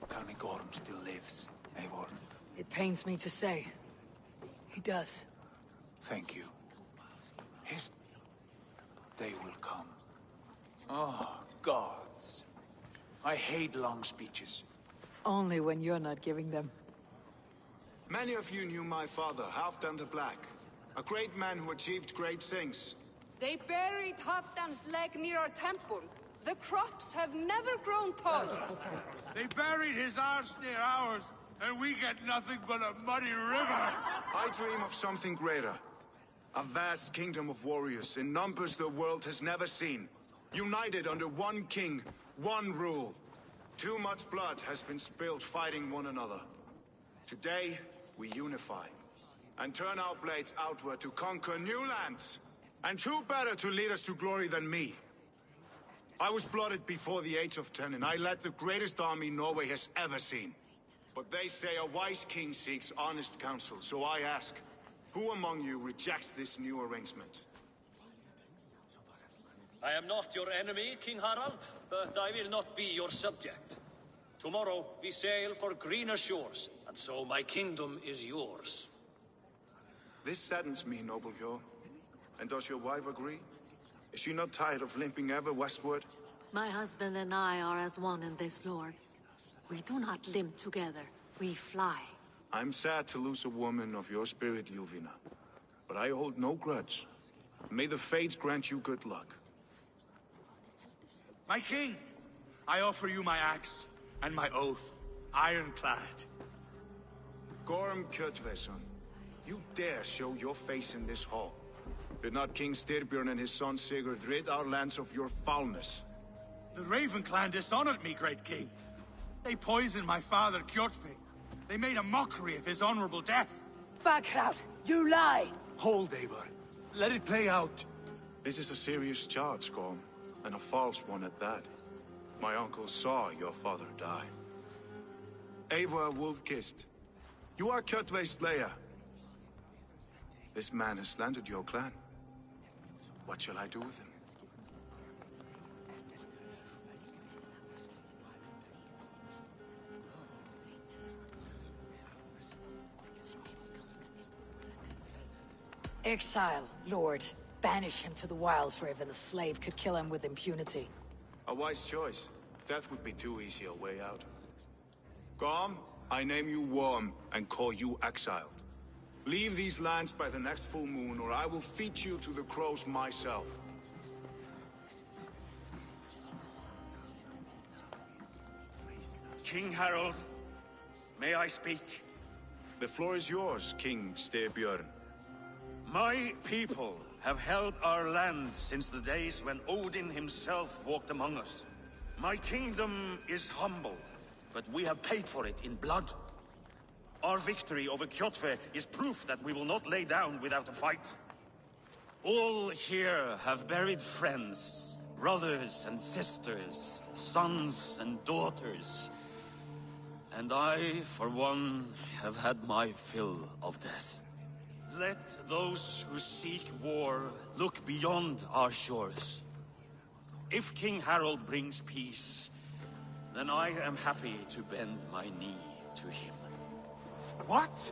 Tell me Gorm still lives, Eivor. It pains me to say. He does. Thank you. His day will come. Oh, gods. I hate long speeches. Only when you're not giving them. Many of you knew my father, Halfdan the Black. A great man who achieved great things. They buried Halfdan's leg near our temple. The crops have never grown taller. They buried his arse near ours, and we get nothing but a muddy river. I dream of something greater. A vast kingdom of warriors in numbers the world has never seen. United under one king, one rule. Too much blood has been spilled fighting one another. Today, we unify. And turn our blades outward to conquer new lands. And who better to lead us to glory than me? I was blooded before the age of 10, and I led the greatest army Norway has ever seen. But they say a wise king seeks honest counsel, so I ask, who among you rejects this new arrangement? I am not your enemy, King Harald, but I will not be your subject. Tomorrow we sail for greener shores, and so my kingdom is yours. This saddens me, noble Hjor. And does your wife agree? Is she not tired of limping ever westward? My husband and I are as one in this, Lord. We do not limp together, we fly. I'm sad to lose a woman of your spirit, Yuvina. But I hold no grudge. May the fates grant you good luck. My king, I offer you my axe and my oath, ironclad. Gorm Kjotveson, you dare show your face in this hall. Did not King Styrbjörn and his son Sigurd rid our lands of your foulness? The Raven clan dishonored me, great king. They poisoned my father, Kjotve. They made a mockery of his honorable death. Backhout, you lie! Hold, Eivor. Let it play out. This is a serious charge, Gorm, and a false one at that. My uncle saw your father die. Eivor Wolf-Kissed, you are Kjotve's slayer. This man has slandered your clan. What shall I do with him? Exile, Lord. Banish him to the wilds where even a slave could kill him with impunity. A wise choice. Death would be too easy a way out. Gorm, I name you Worm and call you exiled. Leave these lands by the next full moon, or I will feed you to the crows myself. King Harold, may I speak? The floor is yours, King Styrbjörn. My people have held our land since the days when Odin himself walked among us. My kingdom is humble, but we have paid for it in blood. Our victory over Kjotve is proof that we will not lay down without a fight. All here have buried friends, brothers and sisters, sons and daughters. And I, for one, have had my fill of death. Let those who seek war look beyond our shores. If King Harold brings peace, then I am happy to bend my knee to him. What?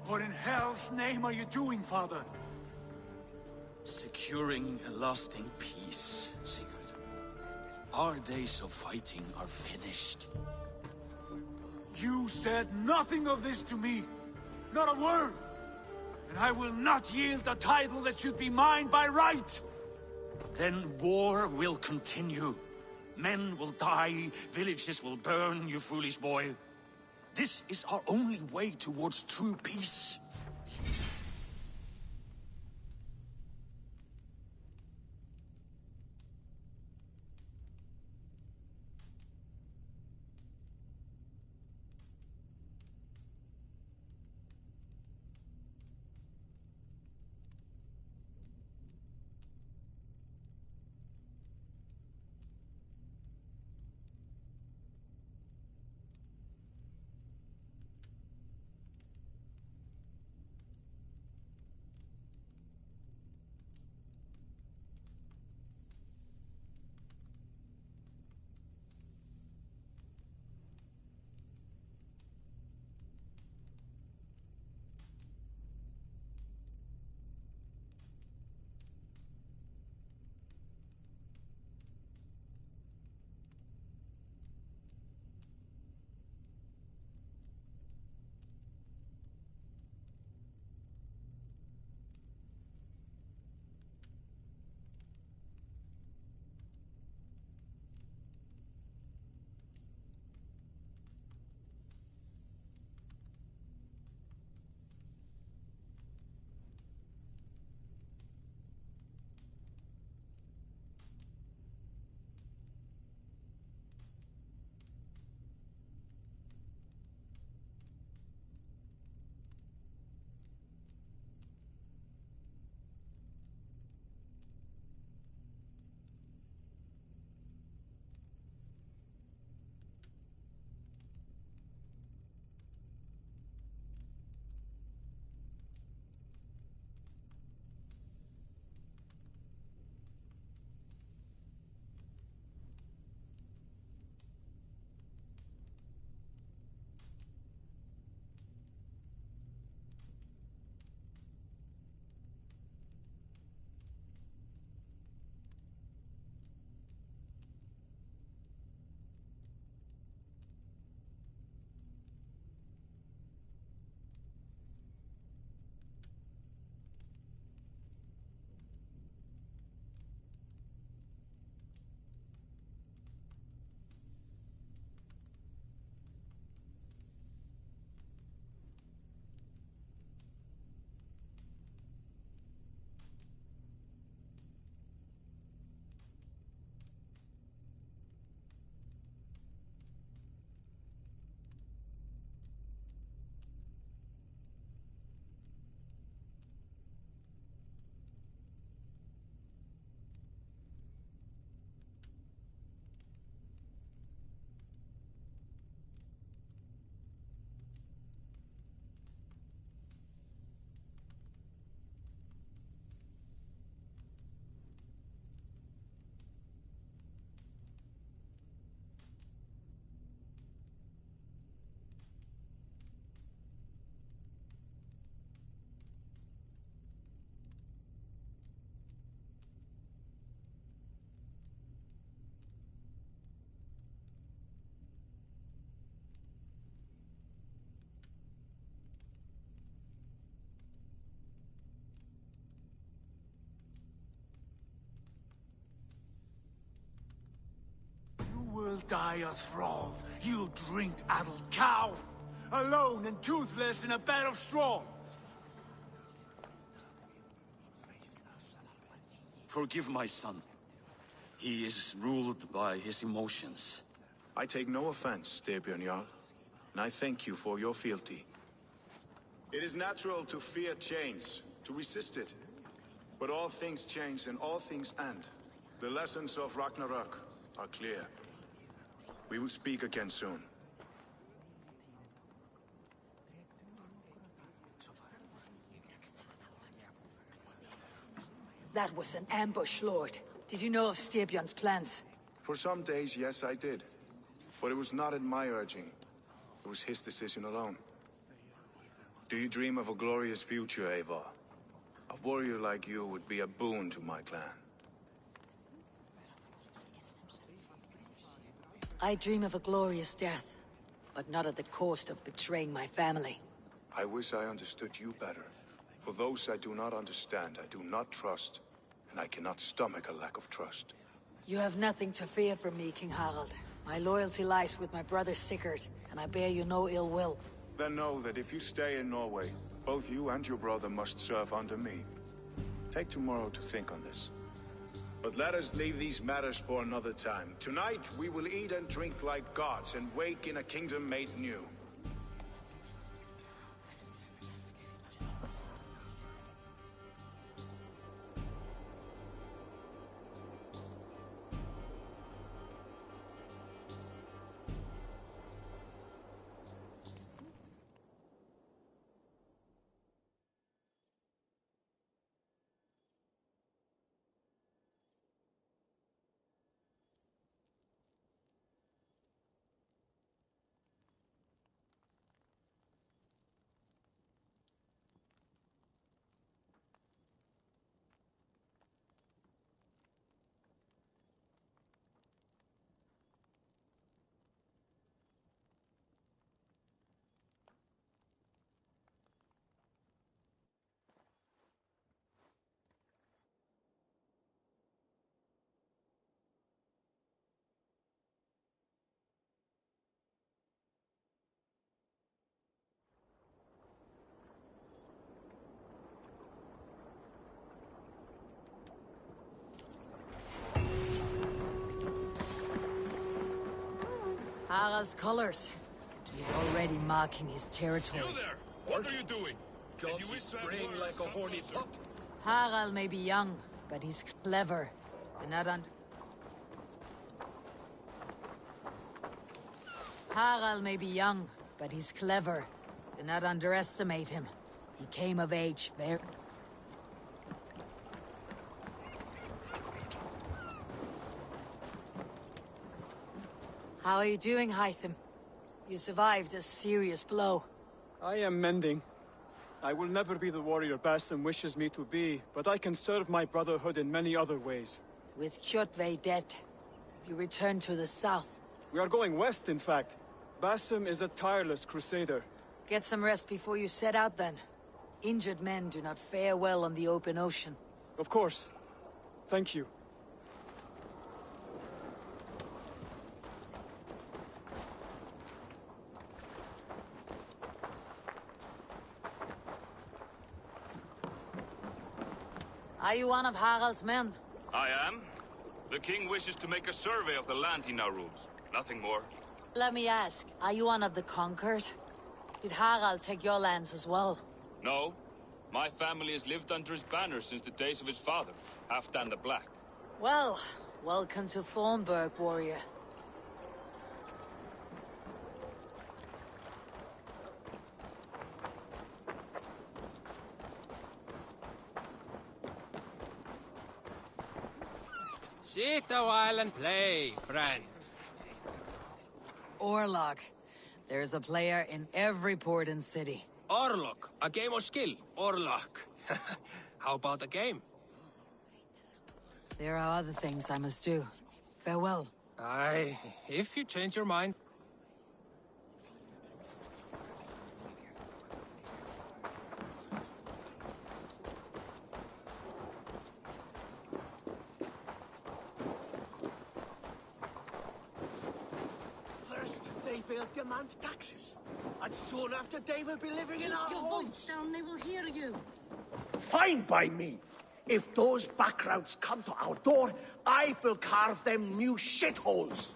What in hell's name are you doing, father? Securing a lasting peace, Sigurd. Our days of fighting are finished. You said nothing of this to me. Not a word. And I will not yield a title that should be mine by right. Then war will continue. Men will die, villages will burn, you foolish boy. This is our only way towards true peace. Will die a thrall, you drink-addled cow! Alone and toothless in a bed of straw! Forgive my son. He is ruled by his emotions. I take no offense, Styrbjörn Jarl, and I thank you for your fealty. It is natural to fear change, to resist it. But all things change and all things end. The lessons of Ragnarok are clear. We will speak again soon. That was an ambush, Lord. Did you know of Styrbjörn's plans? For some days, yes, I did. But it was not at my urging. It was his decision alone. Do you dream of a glorious future, Eivor? A warrior like you would be a boon to my clan. I dream of a glorious death, but not at the cost of betraying my family. I wish I understood you better. For those I do not understand, I do not trust, and I cannot stomach a lack of trust. You have nothing to fear from me, King Harald. My loyalty lies with my brother Sigurd, and I bear you no ill will. Then know that if you stay in Norway, both you and your brother must serve under me. Take tomorrow to think on this. But let us leave these matters for another time. Tonight, we will eat and drink like gods and wake in a kingdom made new. Harald's colors. He's already marking his territory. You there! What are you doing? Can't you spring like a horny pup? Harald may be young, but he's clever. Do not Harald may be young, but he's clever. Do not underestimate him. He came of age very... How are you doing, Hytham? You survived a serious blow. I am mending. I will never be the warrior Basim wishes me to be, but I can serve my brotherhood in many other ways. With Kjotve dead, you return to the south. We are going west, in fact. Basim is a tireless crusader. Get some rest before you set out, then. Injured men do not fare well on the open ocean. Of course. Thank you. Are you one of Harald's men? I am. The king wishes to make a survey of the land he now rules. Nothing more. Let me ask, are you one of the conquered? Did Harald take your lands as well? No. My family has lived under his banner since the days of his father, Halfdan the Black. Well, welcome to Thornburg, warrior. Sit a while and play, friend. Orlog. There's a player in every port and city. Orlog, a game of skill. Orlog. How about a game? There are other things I must do. Farewell. Aye, if you change your mind. Demand taxes, and soon after they will be living in our Keep your homes. voice down, they will hear you. Fine by me. If those backgrounds come to our door, I will carve them new shitholes.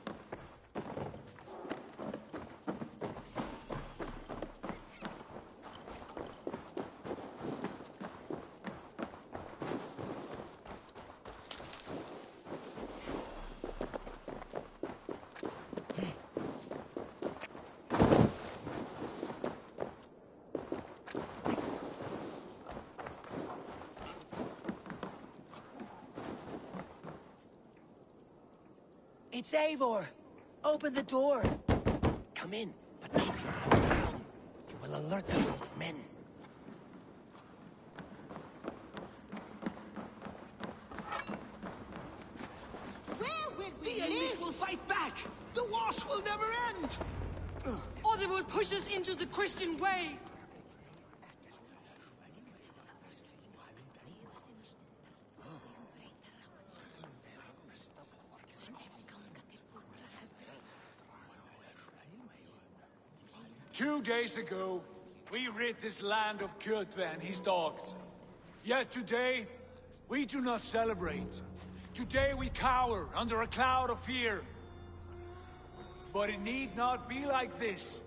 It's Eivor. Open the door. Come in, but keep your voice down. You will alert the world's men. The English will fight back! The wars will never end! Or they will push us into the Christian way! 2 days ago, we rid this land of Kjotve and his dogs. Yet today, we do not celebrate. Today we cower under a cloud of fear. But it need not be like this.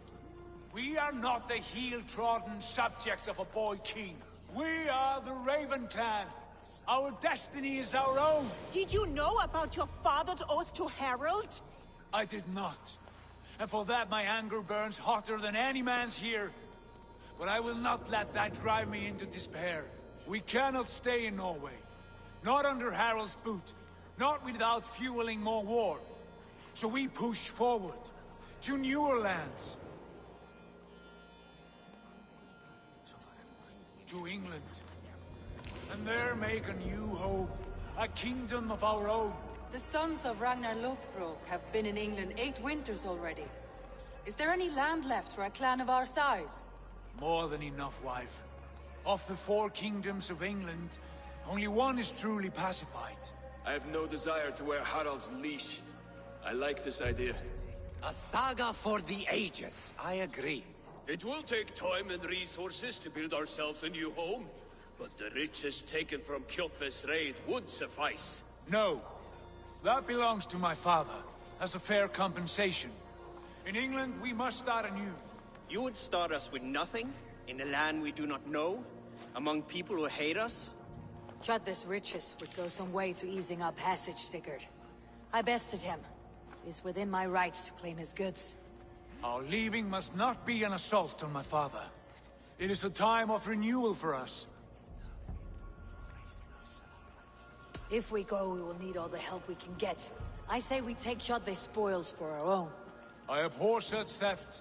We are not the heel-trodden subjects of a boy king. We are the Raven clan. Our destiny is our own. Did you know about your father's oath to Harold? I did not. And for that my anger burns hotter than any man's here. But I will not let that drive me into despair. We cannot stay in Norway. Not under Harald's boot. Not without fueling more war. So we push forward. To newer lands. To England. And there make a new home. A kingdom of our own. The sons of Ragnar Lothbrok have been in England 8 winters already. Is there any land left for a clan of our size? More than enough, wife. Of the 4 kingdoms of England, only one is truly pacified. I have no desire to wear Harald's leash. I like this idea. A saga for the ages, I agree. It will take time and resources to build ourselves a new home, but the riches taken from Kjotve's raid would suffice. No. That belongs to my father, as a fair compensation. In England, we must start anew. You would start us with nothing? In a land we do not know? Among people who hate us? Kjotve's riches would go some way to easing our passage, Sigurd. I bested him. It is within my rights to claim his goods. Our leaving must not be an assault on my father. It is a time of renewal for us. If we go, we will need all the help we can get. I say we take Kjotve's spoils for our own. I abhor such theft.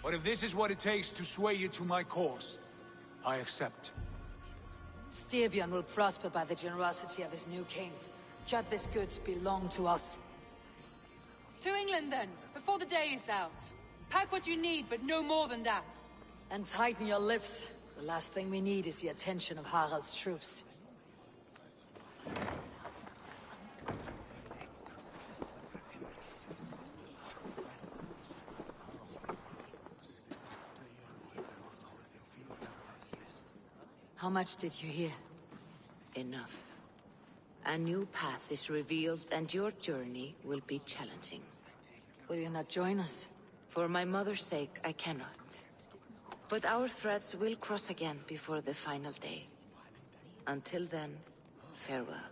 But if this is what it takes to sway you to my cause, I accept. Styrbjörn will prosper by the generosity of his new king. Kjotve's goods belong to us. To England then, before the day is out. Pack what you need, but no more than that. And tighten your lips. The last thing we need is the attention of Harald's troops. How much did you hear? Enough. A new path is revealed, and your journey will be challenging. Will you not join us? For my mother's sake, I cannot. But our threads will cross again before the final day. Until then, farewell.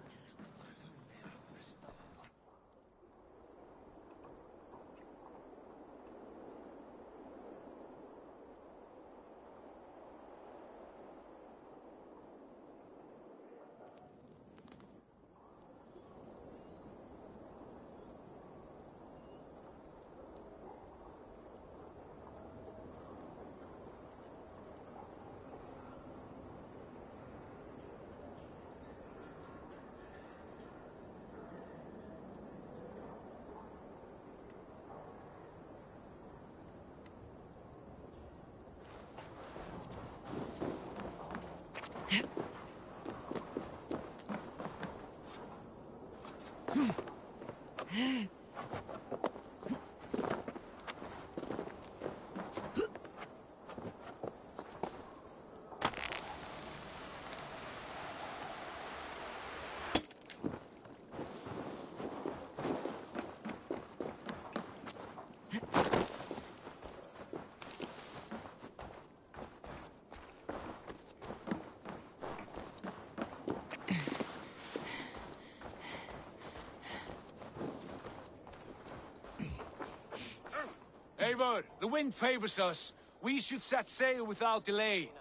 Eivor, the wind favors us. We should set sail without delay.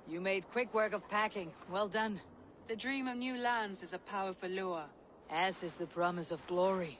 You made quick work of packing. Well done. The dream of new lands is a powerful lure. As is the promise of glory.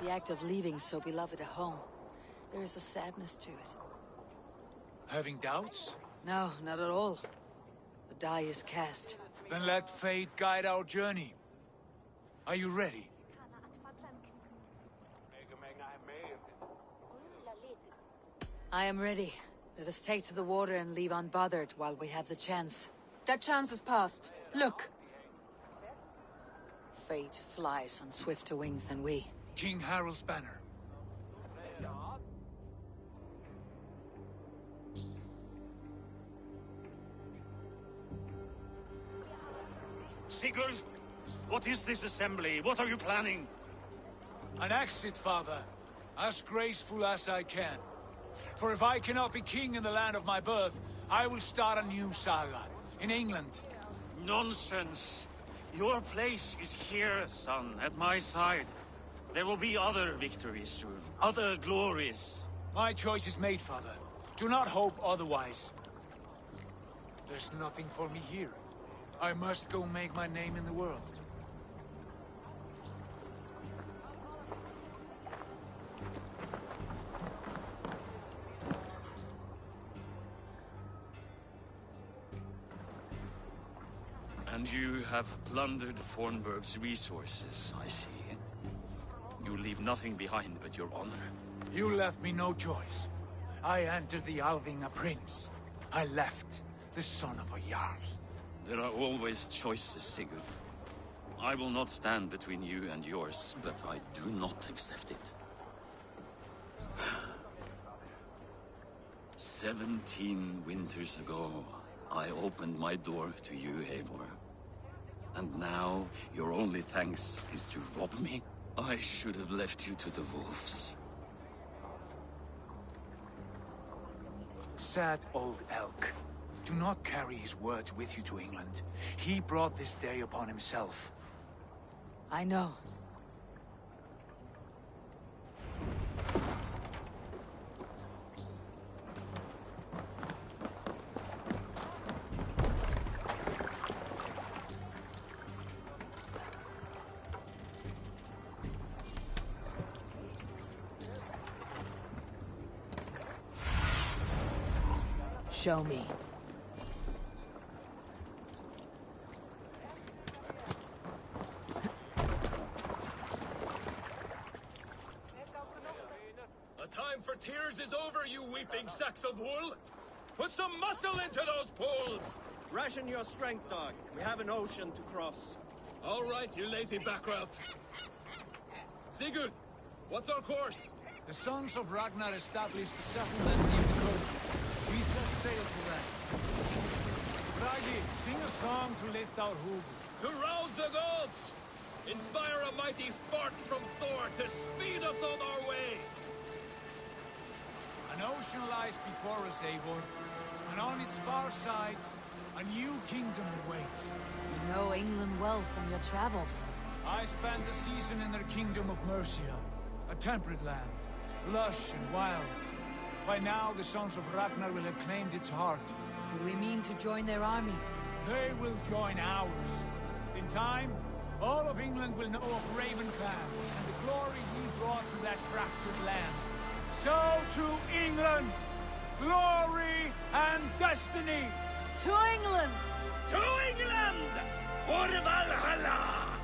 The act of leaving so beloved a home. There is a sadness to it. Having doubts? No, not at all. The die is cast. Then let fate guide our journey. Are you ready? I am ready. Let us take to the water and leave unbothered while we have the chance. That chance is past. Look! Fate flies on swifter wings than we. King Harald's banner. Sigurd, what is this assembly? What are you planning? An exit, father. As graceful as I can. For if I cannot be king in the land of my birth, I will start a new saga. In England. Nonsense. Your place is here, son, at my side. There will be other victories soon. Other glories. My choice is made, father. Do not hope otherwise. There's nothing for me here. I must go make my name in the world. And you have plundered Fornburg's resources, I see. You leave nothing behind but your honor. You left me no choice. I entered the Alving a prince. I left the son of a Jarl. There are always choices, Sigurd. I will not stand between you and yours, but I do not accept it. 17 winters ago, I opened my door to you, Eivor. And now, your only thanks is to rob me? I should have left you to the wolves. Sad old elk. Do not carry his words with you to England. He brought this day upon himself. I know. Show me. The time for tears is over, you weeping sacks of wool! Put some muscle into those poles! Ration your strength, dog. We have an ocean to cross. All right, you lazy backroutes. Sigurd, what's our course? The sons of Ragnar established a settlement near the coast. We set sail for them. Bragi, sing a song to lift our hoof. To rouse the gods! Inspire a mighty fart from Thor to speed us on our way! An ocean lies before us, Eivor. And on its far side, a new kingdom awaits. You know England well from your travels. I spent a season in their kingdom of Mercia. A temperate land, lush and wild. By now, the sons of Ragnar will have claimed its heart. Do we mean to join their army? They will join ours. In time, all of England will know of Raven Clan and the glory we brought to that fractured land. So to England! Glory and destiny! To England! To England! For Valhalla!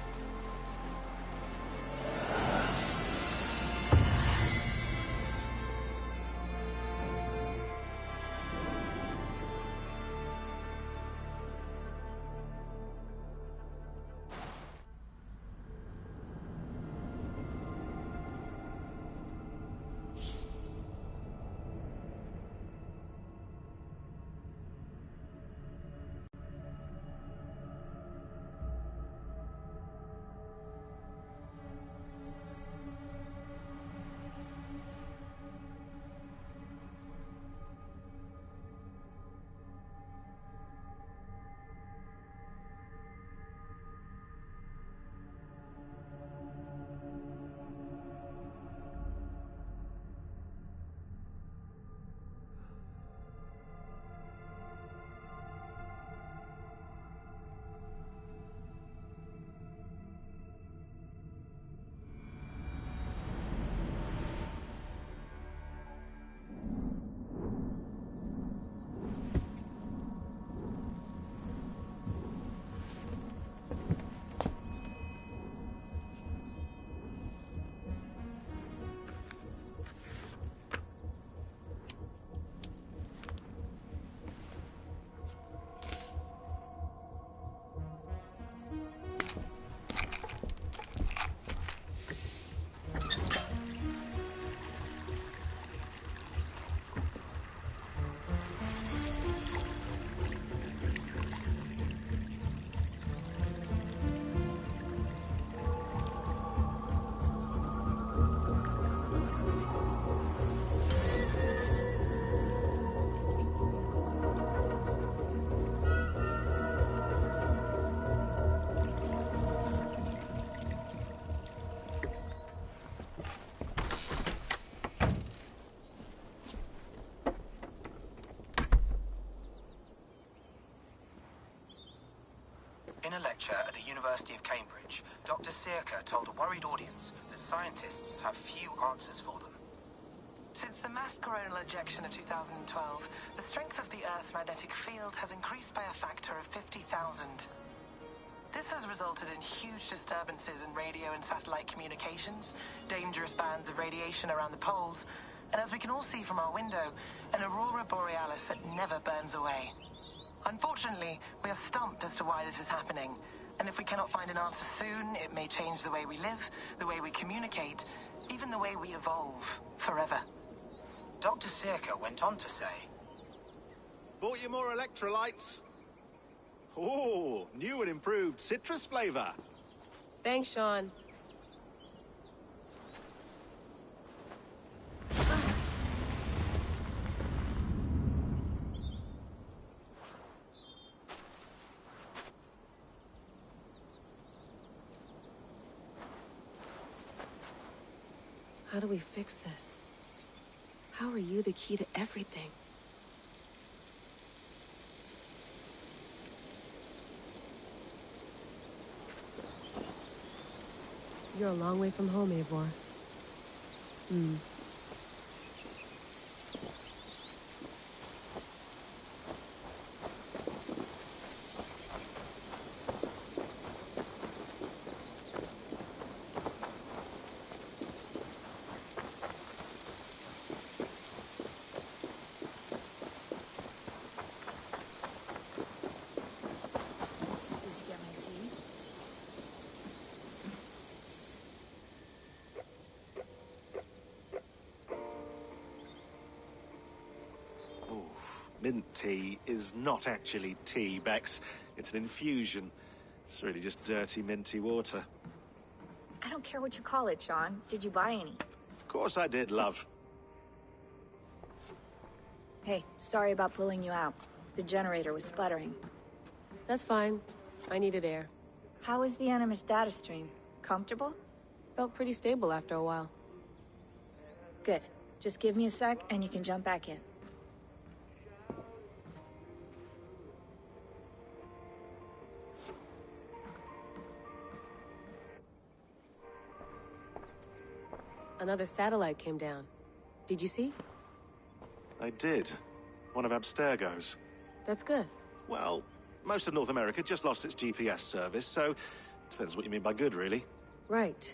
In a lecture at the University of Cambridge, Dr. Circa told a worried audience that scientists have few answers for them. Since the mass coronal ejection of 2012, the strength of the Earth's magnetic field has increased by a factor of 50,000. This has resulted in huge disturbances in radio and satellite communications, dangerous bands of radiation around the poles, and as we can all see from our window, an aurora borealis that never burns away. Unfortunately, we are stumped as to why this is happening, and if we cannot find an answer soon, it may change the way we live, the way we communicate, even the way we evolve, forever. Dr. Circa went on to say, Bought you more electrolytes? Oh, new and improved citrus flavor. Thanks, Sean. How do we fix this? How are you the key to everything? You're a long way from home, Eivor. Mint tea is not actually tea, Bex. It's an infusion. It's really just dirty, minty water. I don't care what you call it, Sean. Did you buy any? Of course I did, love. Hey, sorry about pulling you out. The generator was sputtering. That's fine. I needed air. How is the Animus data stream? Comfortable? Felt pretty stable after a while. Good. Just give me a sec and you can jump back in. Another satellite came down. Did you see? I did. One of Abstergo's. That's good. Well, most of North America just lost its GPS service, so depends what you mean by good, really. Right.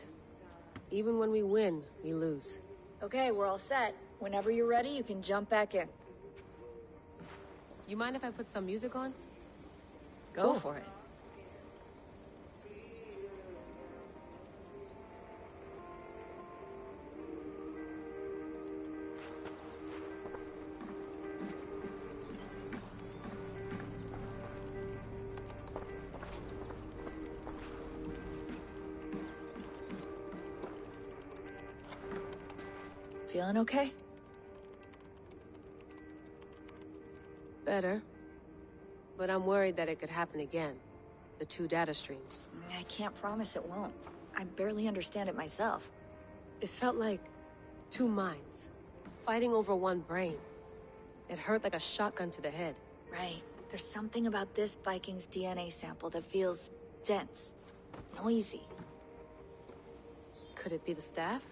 Even when we win, we lose. Okay, we're all set. Whenever you're ready, you can jump back in. You mind if I put some music on? Go for it. Feeling okay? Better. But I'm worried that it could happen again. The two data streams. I can't promise it won't. I barely understand it myself. It felt like two minds, fighting over one brain. It hurt like a shotgun to the head. Right. There's something about this Viking's DNA sample that feels dense, noisy. Could it be the staff?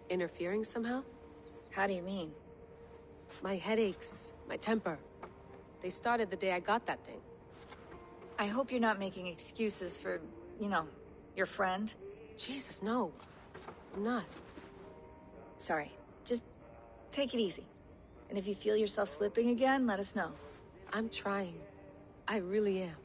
Interfering somehow? How do you mean? My headaches, my temper. They started the day I got that thing. I hope you're not making excuses for, you know, your friend. Jesus, no. I'm not. Sorry. Just take it easy. And if you feel yourself slipping again, let us know. I'm trying. I really am.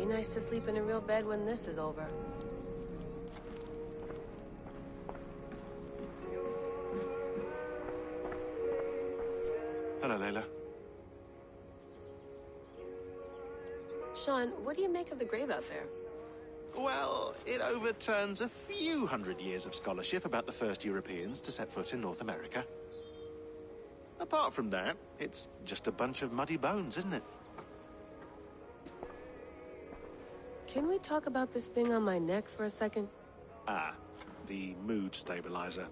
Be nice to sleep in a real bed when this is over. Hello, Layla. Sean, what do you make of the grave out there? Well, it overturns a few hundred years of scholarship about the first Europeans to set foot in North America. Apart from that, it's just a bunch of muddy bones, isn't it? Can we talk about this thing on my neck for a second? Ah, the mood stabilizer.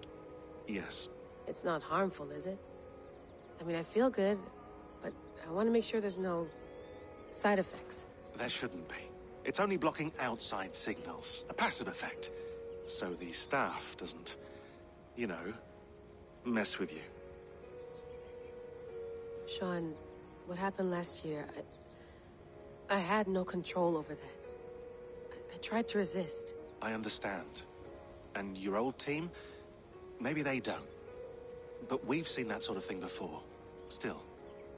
Yes. It's not harmful, is it? I mean, I feel good, but I want to make sure there's no side effects. There shouldn't be. It's only blocking outside signals, a passive effect. So the staff doesn't, you know, mess with you. Sean, what happened last year, I had no control over that. I tried to resist. I understand. And your old team, maybe they don't. But we've seen that sort of thing before. Still,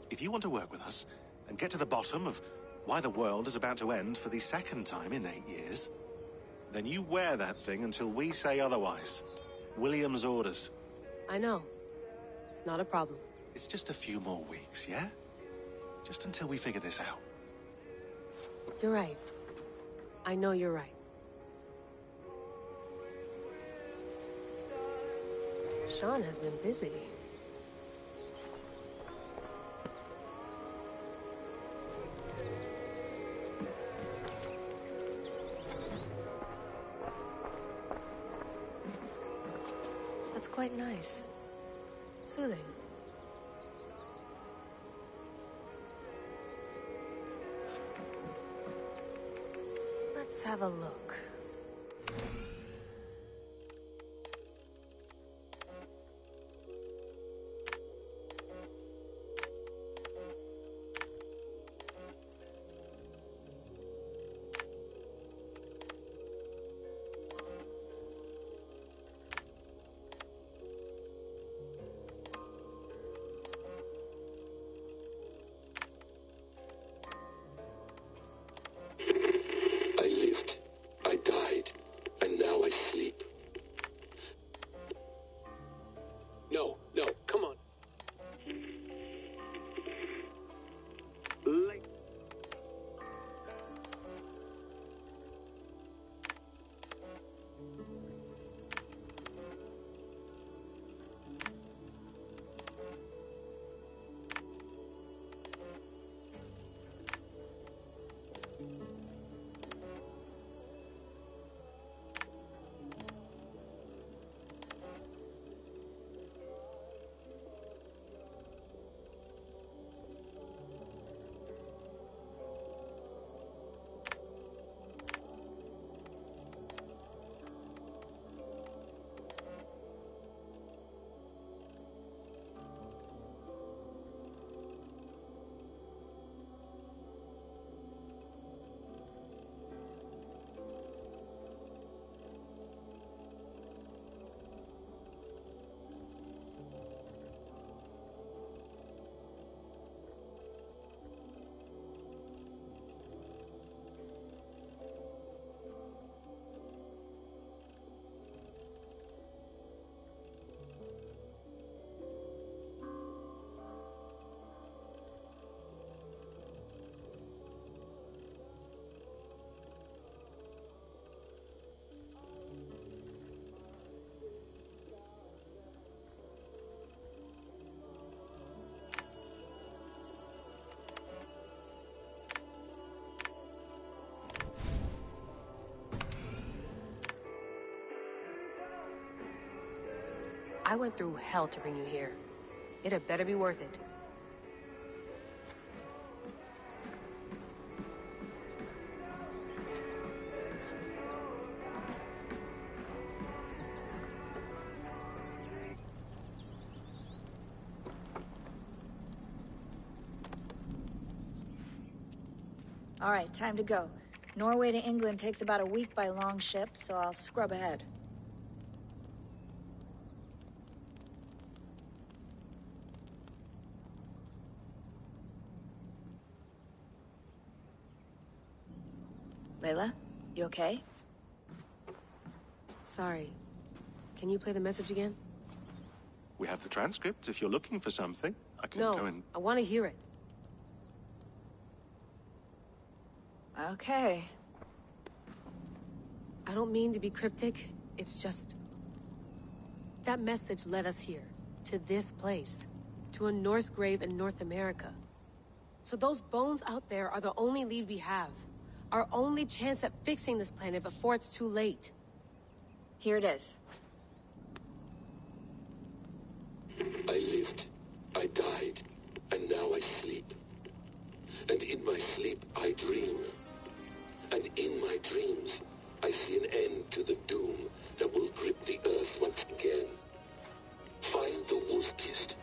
if you want to work with us and get to the bottom of why the world is about to end for the second time in 8 years, then you wear that thing until we say otherwise. William's orders. I know. It's not a problem. It's just a few more weeks, yeah? Just until we figure this out. You're right. I know you're right. Sean has been busy. That's quite nice. Soothing. Let's have a look. No, come on. I went through hell to bring you here. It had better be worth it. All right, time to go. Norway to England takes about a week by long ship, so I'll scrub ahead. Layla, you okay? Sorry. Can you play the message again? We have the transcript. If you're looking for something, I can go and... I want to hear it. Okay. I don't mean to be cryptic. It's just... that message led us here. To this place. To a Norse grave in North America. So those bones out there are the only lead we have. Our only chance at fixing this planet before it's too late. Here it is. I lived, I died, and now I sleep. And in my sleep I dream. And in my dreams I see an end to the doom that will grip the earth once again. Find the wolf-kissed.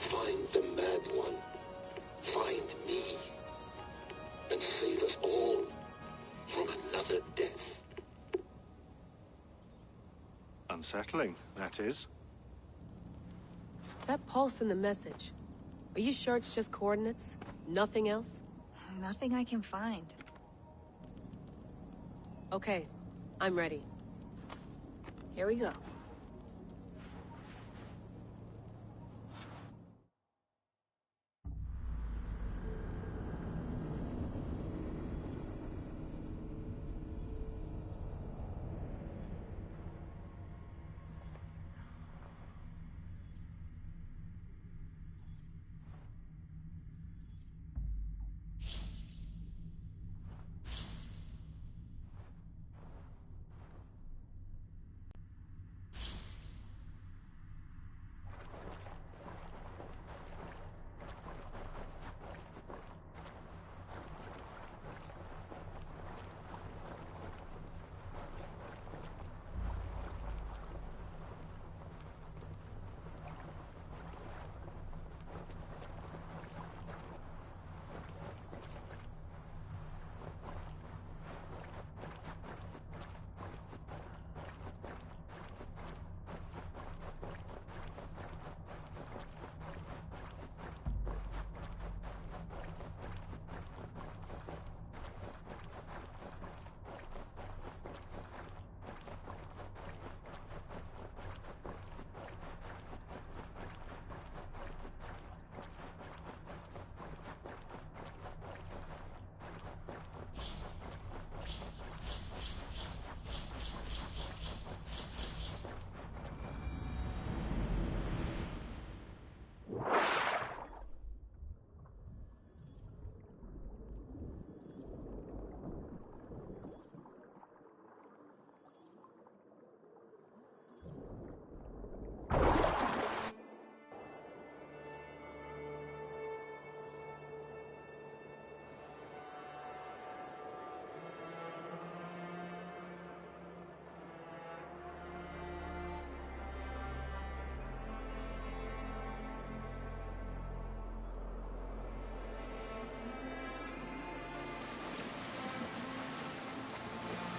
Find the mad one. Find me. And save us all from another death. Unsettling, that is. That pulse in the message. Are you sure it's just coordinates? Nothing else? Nothing I can find. Okay, I'm ready. Here we go.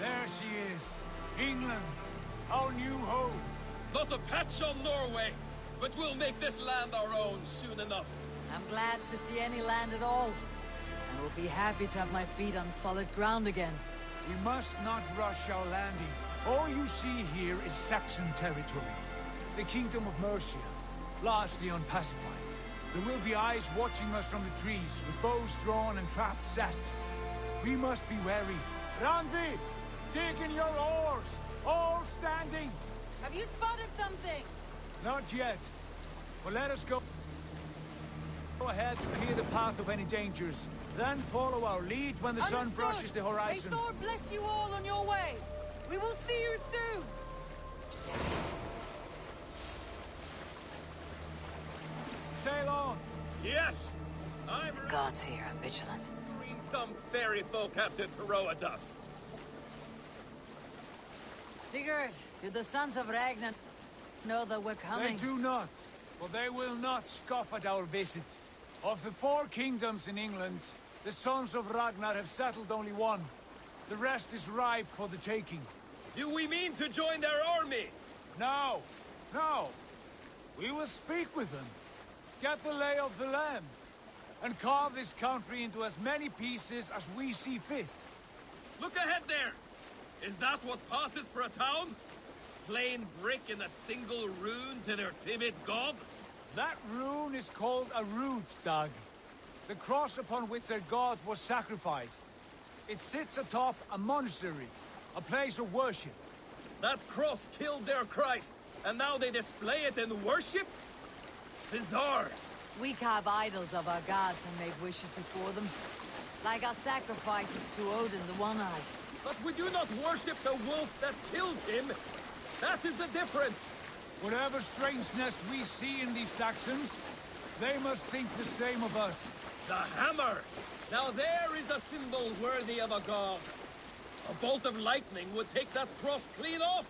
There she is. England, our new home. Not a patch on Norway, but we'll make this land our own soon enough. I'm glad to see any land at all. I will be happy to have my feet on solid ground again. We must not rush our landing. All you see here is Saxon territory. The Kingdom of Mercia, largely unpacified. There will be eyes watching us from the trees, with bows drawn and traps set. We must be wary. Randi! Dig in your oars! All standing! Have you spotted something? Not yet. But let us go ahead to clear the path of any dangers. Then follow our lead when the sun brushes the horizon. May Thor bless you all on your way. We will see you soon. Sail on. Yes! I'm God's here, I'm vigilant. green-thumbed fairy folk after Herodotus. Sigurd, do the sons of Ragnar know that we're coming? They do not, but they will not scoff at our visit. Of the 4 kingdoms in England, the sons of Ragnar have settled only one. The rest is ripe for the taking. Do we mean to join their army? No, no. We will speak with them, get the lay of the land, and carve this country into as many pieces as we see fit. Look ahead there! Is that what passes for a town? Plain brick in a single rune to their timid god? That rune is called a root, Doug. The cross upon which their god was sacrificed. It sits atop a monastery, a place of worship. That cross killed their Christ, and now they display it in worship? Bizarre. We carve idols of our gods and make wishes before them. Like our sacrifices to Odin, the One-Eyed. But we do not worship the wolf that kills him. That is the difference. Whatever strangeness we see in these Saxons, they must think the same of us. The hammer! Now there is a symbol worthy of a god. A bolt of lightning would take that cross clean off.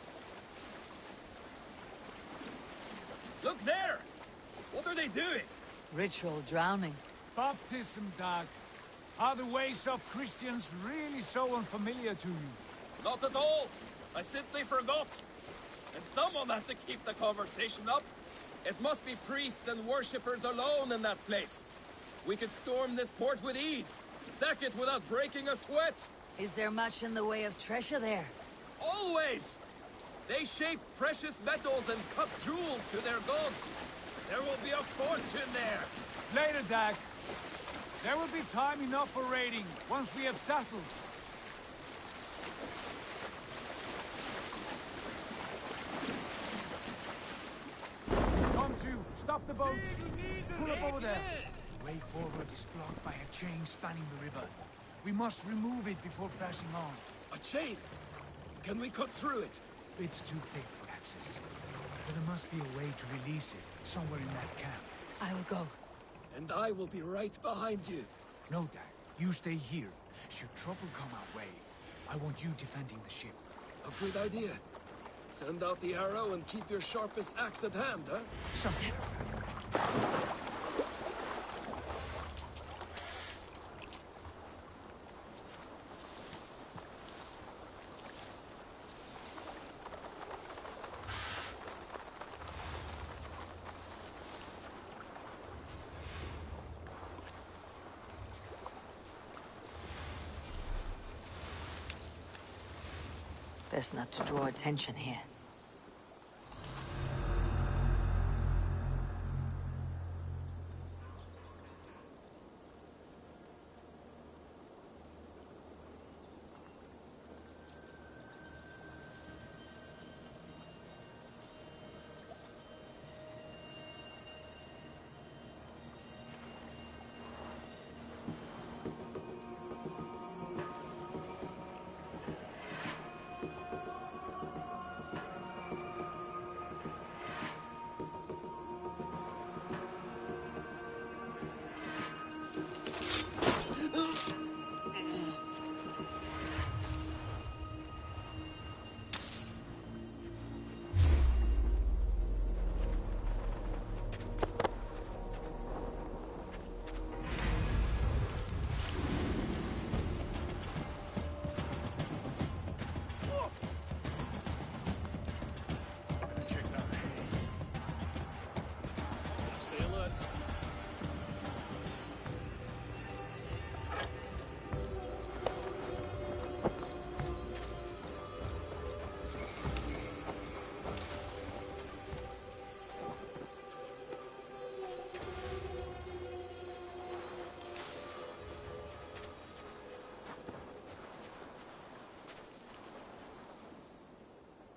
Look there! What are they doing? Ritual drowning. Baptism, Doug. Are the ways of Christians really so unfamiliar to you? Not at all. I simply forgot. And someone has to keep the conversation up. It must be priests and worshippers alone in that place. We could storm this port with ease. Sack it without breaking a sweat. Is there much in the way of treasure there? Always! They shape precious metals and cut jewels to their gods. There will be a fortune there. Later, Dag. There will be time enough for raiding, once we have settled. Come to, stop the boats. Pull up over there. The way forward is blocked by a chain spanning the river. We must remove it before passing on. A chain? Can we cut through it? It's too thick for access. But there must be a way to release it, somewhere in that camp. I will go. And I will be right behind you. No, Dad. You stay here. Should trouble come our way, I want you defending the ship. A good idea. Send out the arrow and keep your sharpest axe at hand, huh? Something. Best not to draw attention here.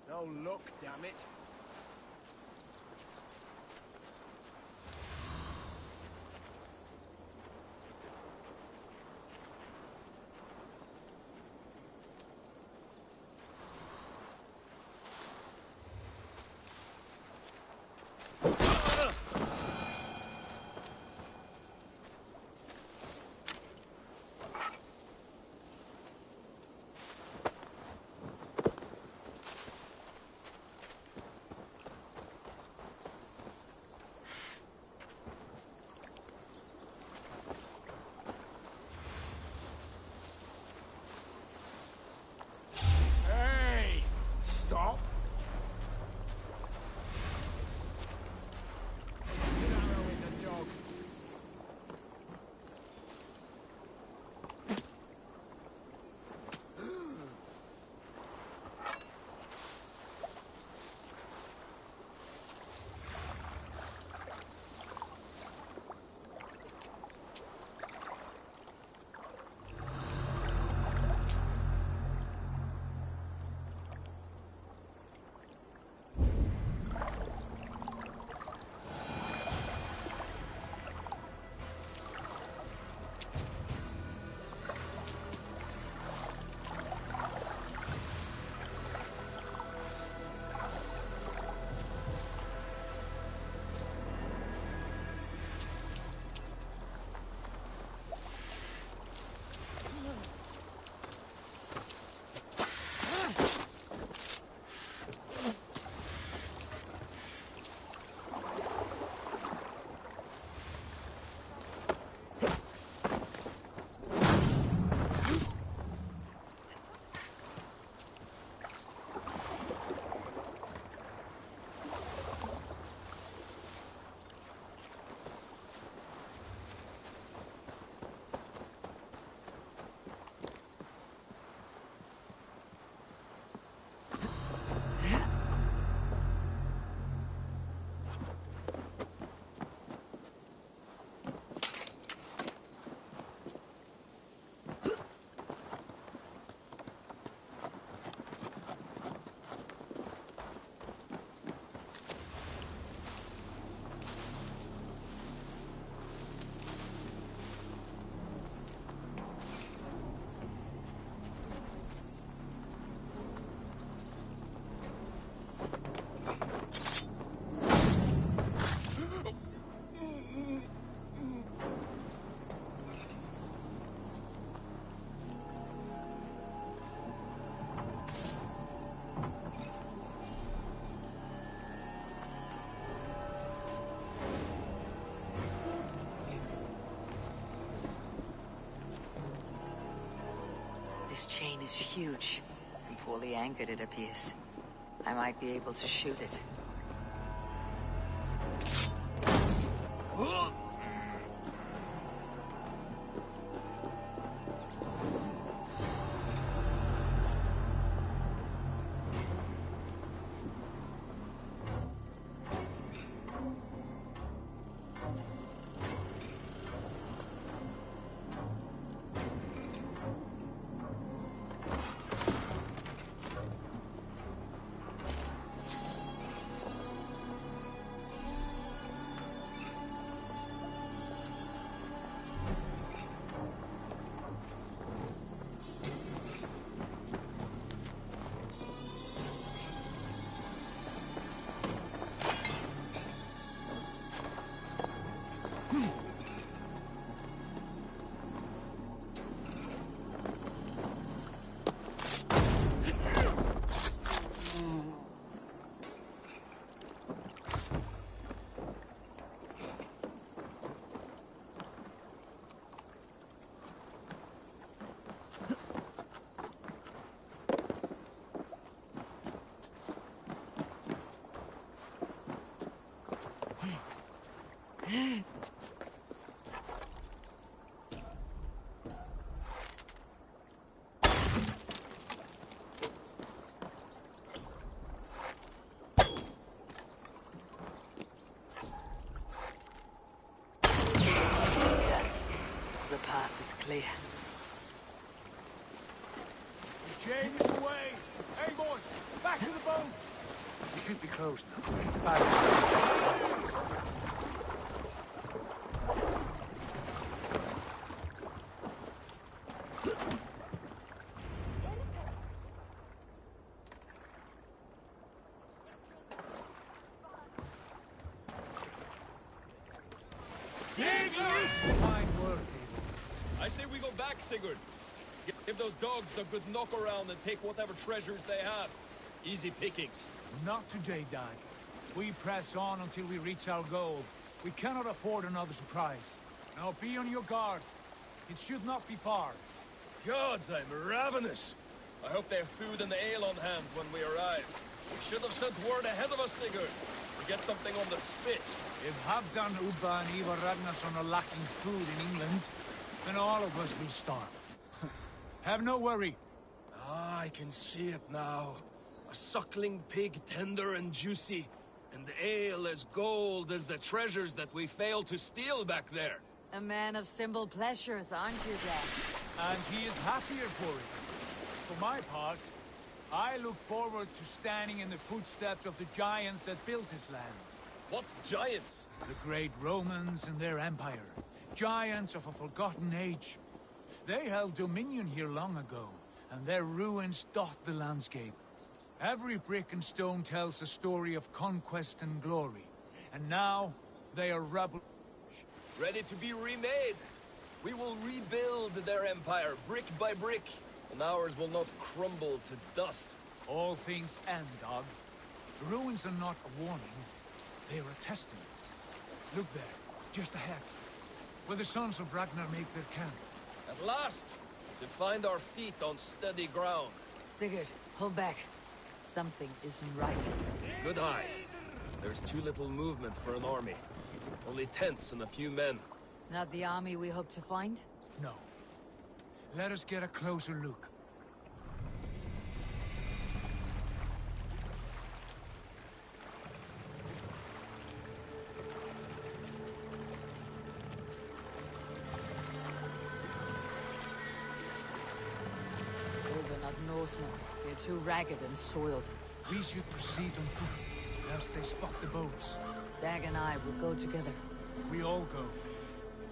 No luck, damn it. This chain is huge, and poorly anchored it appears. I might be able to shoot it. The path is clear. The chain is away! Hey, boys! Back to the boat! We should be close now. I say we go back, Sigurd. Give those dogs a good knock around and take whatever treasures they have. Easy pickings. Not today, Dag. We press on until we reach our goal. We cannot afford another surprise. Now be on your guard. It should not be far. Gods, I'm ravenous. I hope they have food and ale on hand when we arrive. We should have sent word ahead of us, Sigurd. To get something on the spit. If Halfdan, Ubba and Ivar Ragnarsson are lacking food in England, then all of us will starve. Have no worry. Ah, I can see it now. A suckling pig, tender and juicy. And ale as gold as the treasures that we failed to steal back there. A man of simple pleasures, aren't you, Dad? And he is happier for it. For my part, I look forward to standing in the footsteps of the giants that built this land. What giants? The great Romans and their empire. Giants of a forgotten age. They held dominion here long ago, and their ruins dot the landscape. Every brick and stone tells a story of conquest and glory. And now, they are rubble. Ready to be remade. We will rebuild their empire, brick by brick, and ours will not crumble to dust. All things end, Dog. The ruins are not a warning, they are a testament. Look there, just ahead, where the sons of Ragnar make their camp. At last, to find our feet on steady ground. Sigurd, pull back. Something isn't right. Good eye. There's too little movement for an army. Only tents and a few men. Not the army we hope to find? No. Let us get a closer look. Those are not Norsemen. They're too ragged and soiled. We should proceed on foot, lest they spot the boats. Dag and I will go together. We all go.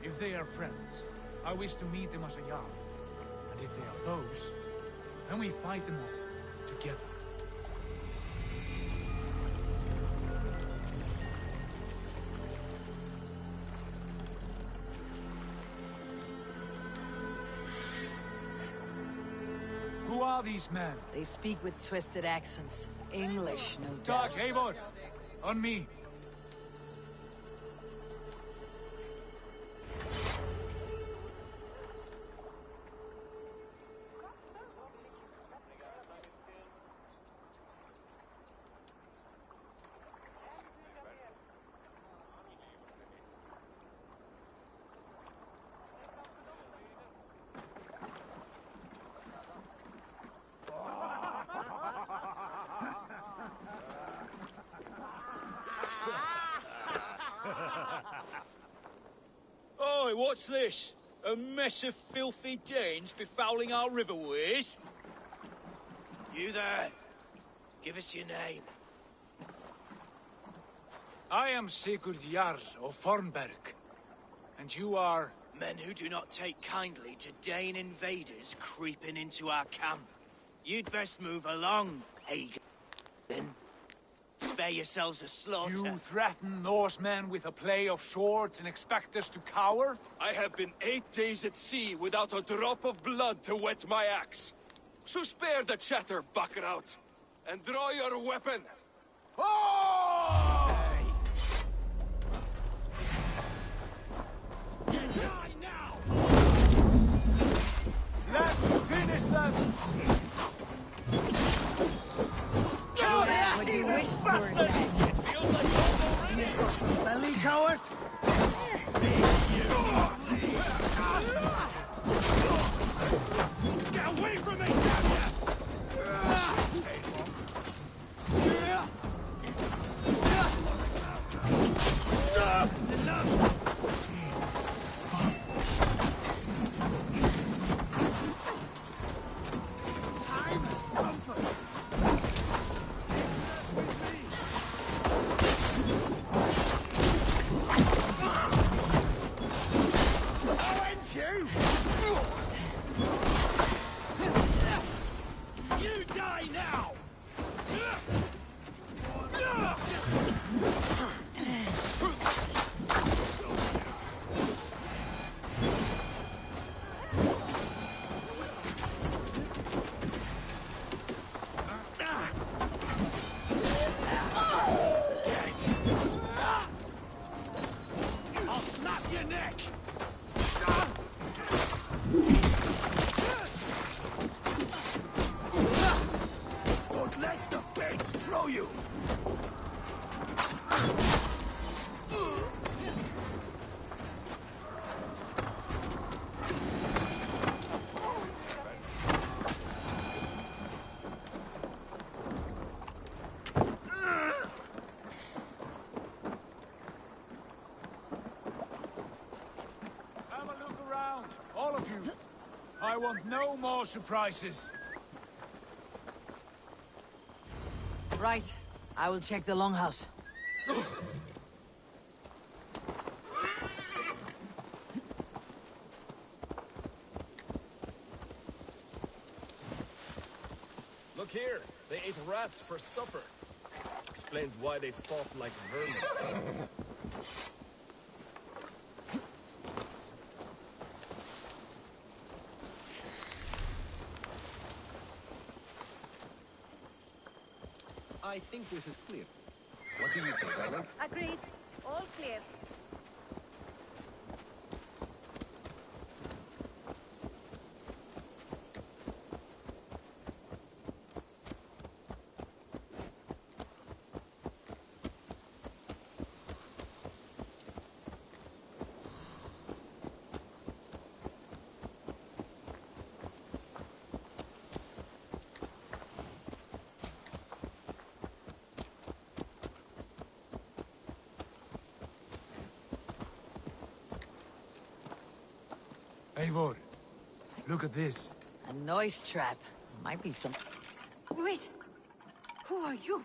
If they are friends, I wish to meet them as a Jarl. And if they are foes, then we fight them all, together. Who are these men? They speak with twisted accents. English, no Doc, doubt. Eivor! On me! Oi, what's this? A mess of filthy Danes befouling our riverways? You there. Give us your name. I am Sigurd Jarl of Fornberg. And you are... Men who do not take kindly to Dane invaders creeping into our camp. You'd best move along, Hagen. Spare yourselves a slaughter. You threaten Norsemen with a play of swords and expect us to cower? I have been 8 days at sea without a drop of blood to wet my axe. So spare the chatter, buckerouts, and draw your weapon. Oh! Die now! Let's finish them! What you wish for, Belly coward! Get away from me, damn ya! You die now! I'll snap your neck! Don't let the fates throw you! Have a look around, all of you. I want no more surprises. Right. I will check the longhouse. Look here, they ate rats for supper. Explains why they fought like vermin. I think this is clear. What do you say, darling? Agreed. All clear. Eivor, look at this. A noise trap. Might be some... Wait! Who are you?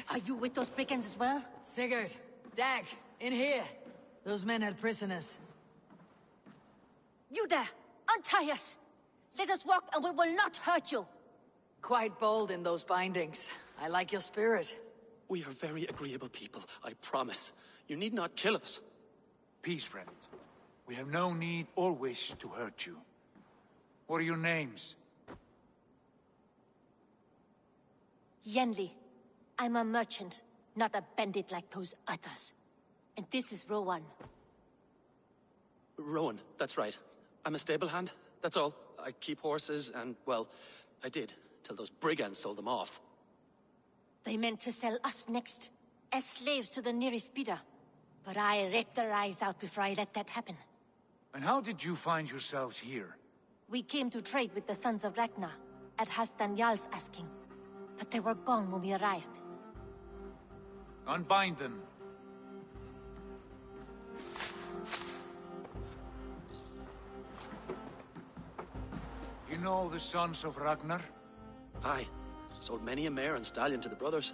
Are you with those brigands as well? Sigurd, Dag, in here. Those men had prisoners. You there! Untie us! Let us walk and we will not hurt you! Quite bold in those bindings. I like your spirit. We are very agreeable people, I promise. You need not kill us. Peace, friend. We have no need or wish to hurt you. What are your names? Yenli. I'm a merchant, not a bandit like those others. And this is Rowan. Rowan, that's right. I'm a stable hand, that's all. I keep horses and, well, I did, till those brigands sold them off. They meant to sell us next, as slaves to the nearest bidder. But I ripped their eyes out before I let that happen. And how did you find yourselves here? We came to trade with the Sons of Ragnar, at Halfdan Jarl's asking. But they were gone when we arrived. Unbind them. know the sons of Ragnar? Aye. Sold many a mare and stallion to the brothers.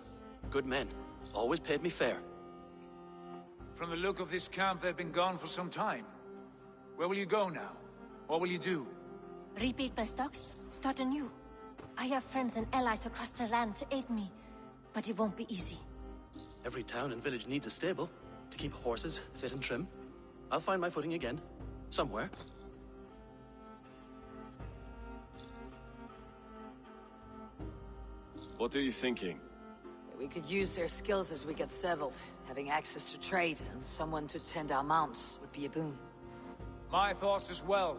Good men. Always paid me fair. From the look of this camp, they've been gone for some time. Where will you go now? What will you do? Rebuild my stocks, start anew. I have friends and allies across the land to aid me, but it won't be easy. Every town and village needs a stable to keep horses fit and trim. I'll find my footing again, somewhere. What are you thinking? We could use their skills as we get settled. Having access to trade and someone to tend our mounts would be a boon. My thoughts as well.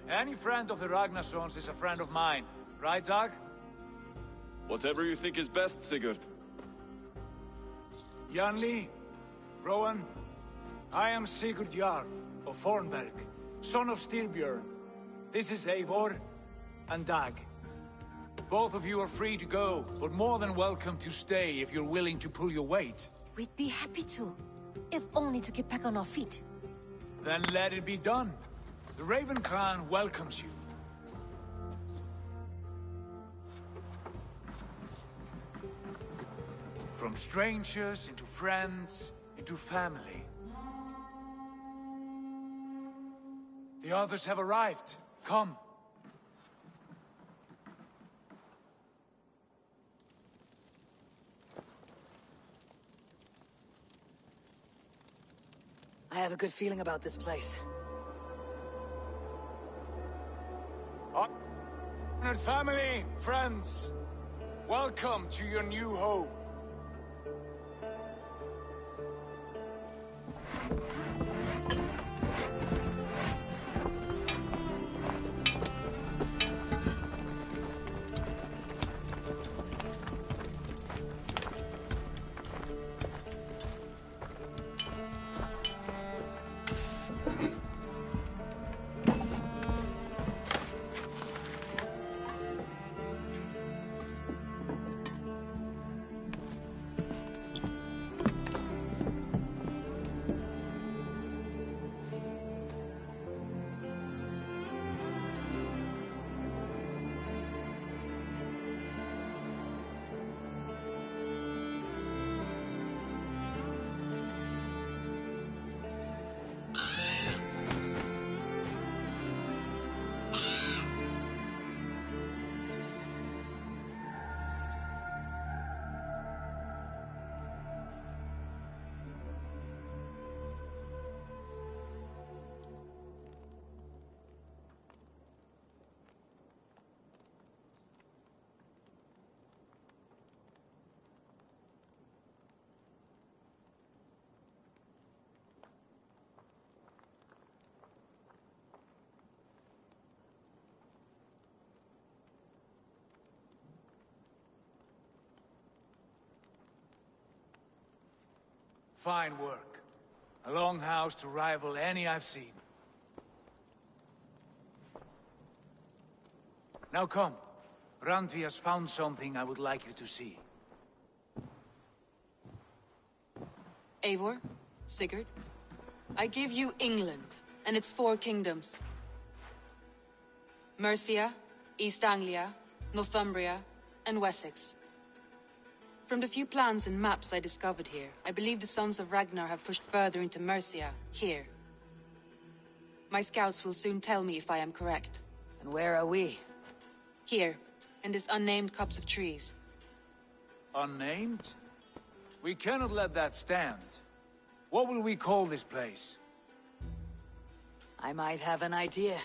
Any friend of the Ragnarsons is a friend of mine. Right, Dag? Whatever you think is best, Sigurd. Janli, Rowan, I am Sigurd Jarl of Fornberg, son of Styrbjörn. This is Eivor and Dag. Both of you are free to go, but more than welcome to stay if you're willing to pull your weight. We'd be happy to, if only to get back on our feet. Then let it be done. The Raven Clan welcomes you. From strangers, into friends, into family. The others have arrived. Come. I have a good feeling about this place. Honored family, friends, welcome to your new home. Fine work. A longhouse to rival any I've seen. Now come. Randvi has found something I would like you to see. Eivor, Sigurd, I give you England and its 4 kingdoms. Mercia, East Anglia, Northumbria, and Wessex. From the few plans and maps I discovered here, I believe the Sons of Ragnar have pushed further into Mercia, here. My scouts will soon tell me if I am correct. And where are we? Here, in this unnamed copse of trees. Unnamed? We cannot let that stand. What will we call this place? I might have an idea.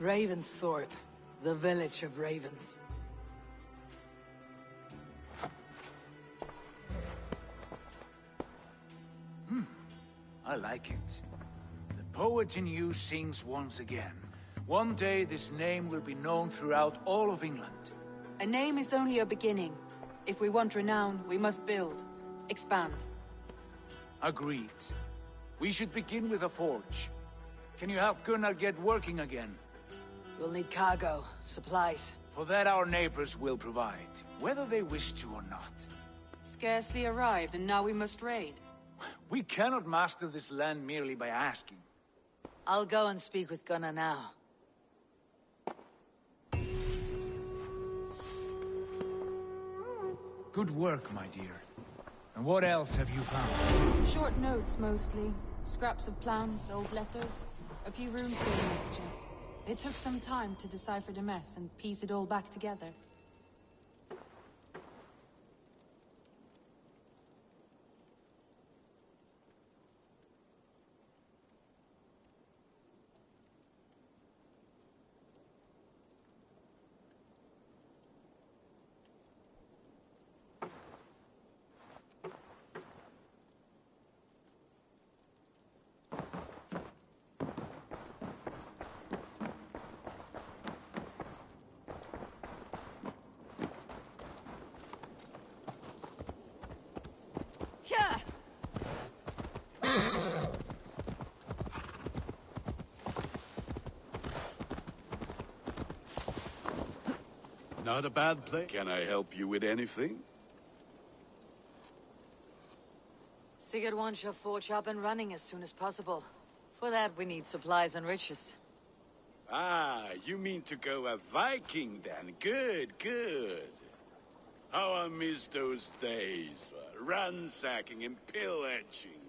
Ravensthorpe, the village of ravens. I like it. The poet in you sings once again. One day this name will be known throughout all of England. A name is only a beginning. If we want renown, we must build, expand. Agreed. We should begin with a forge. Can you help Gunnar get working again? We'll need cargo, supplies. For that our neighbors will provide, whether they wish to or not. Scarcely arrived, and now we must raid. We cannot master this land merely by asking. I'll go and speak with Gunnar now. Good work, my dear. And what else have you found? Short notes, mostly. Scraps of plans, old letters, a few runestone messages. It took some time to decipher the mess and piece it all back together. Not a bad place. Can I help you with anything? Sigurd wants your forge up and running as soon as possible. For that, we need supplies and riches. Ah, you mean to go a Viking then? Good, good. How I miss those days. Ransacking and pillaging.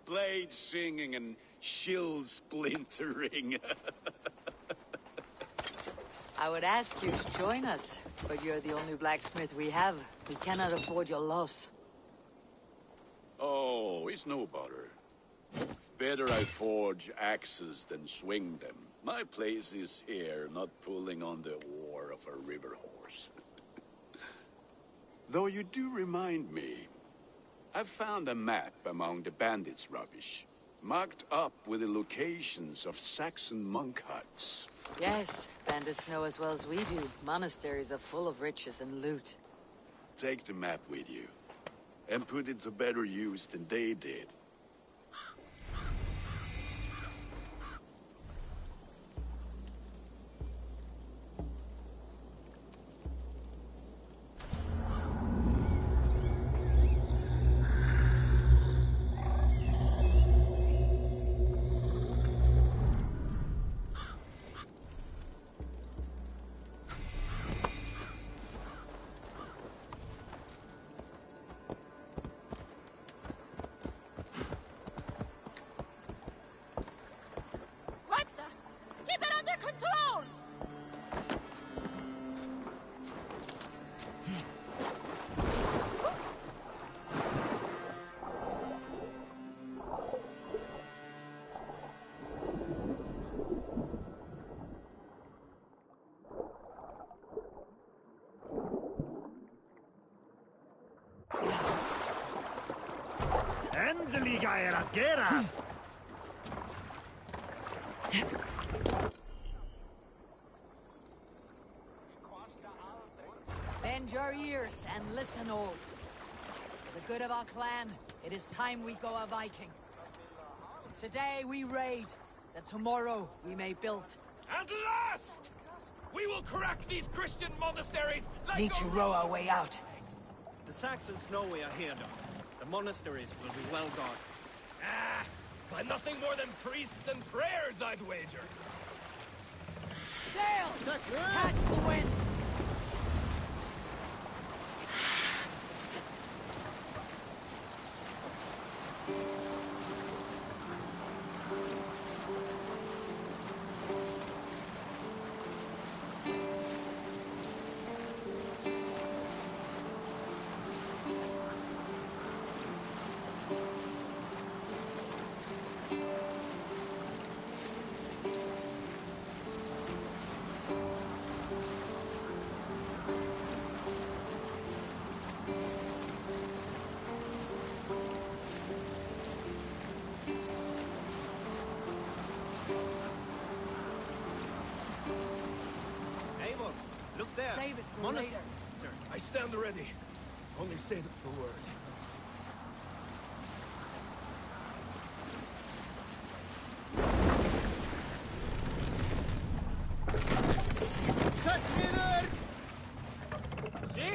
Blade singing and shield splintering. I would ask you to join us, but you're the only blacksmith we have. We cannot afford your loss. Oh, it's no bother. Better I forge axes than swing them. My place is here, not pulling on the oar of a river horse. Though you do remind me, I found a map among the bandits' rubbish, marked up with the locations of Saxon monk huts. Yes, bandits know as well as we do. Monasteries are full of riches and loot. Take the map with you, and put it to better use than they did. Endeliga er att gerast! Bend your ears and listen all. For the good of our clan, it is time we go a Viking. Today we raid, that tomorrow we may build. At last! We will crack these Christian monasteries like Need to row our way out. The Saxons know we are here, Doc. The monasteries will be well guarded. Ah, by nothing more than priests and prayers, I'd wager. Sail! Catch the wind! Look there. Save it for later. I stand ready. Only say the word.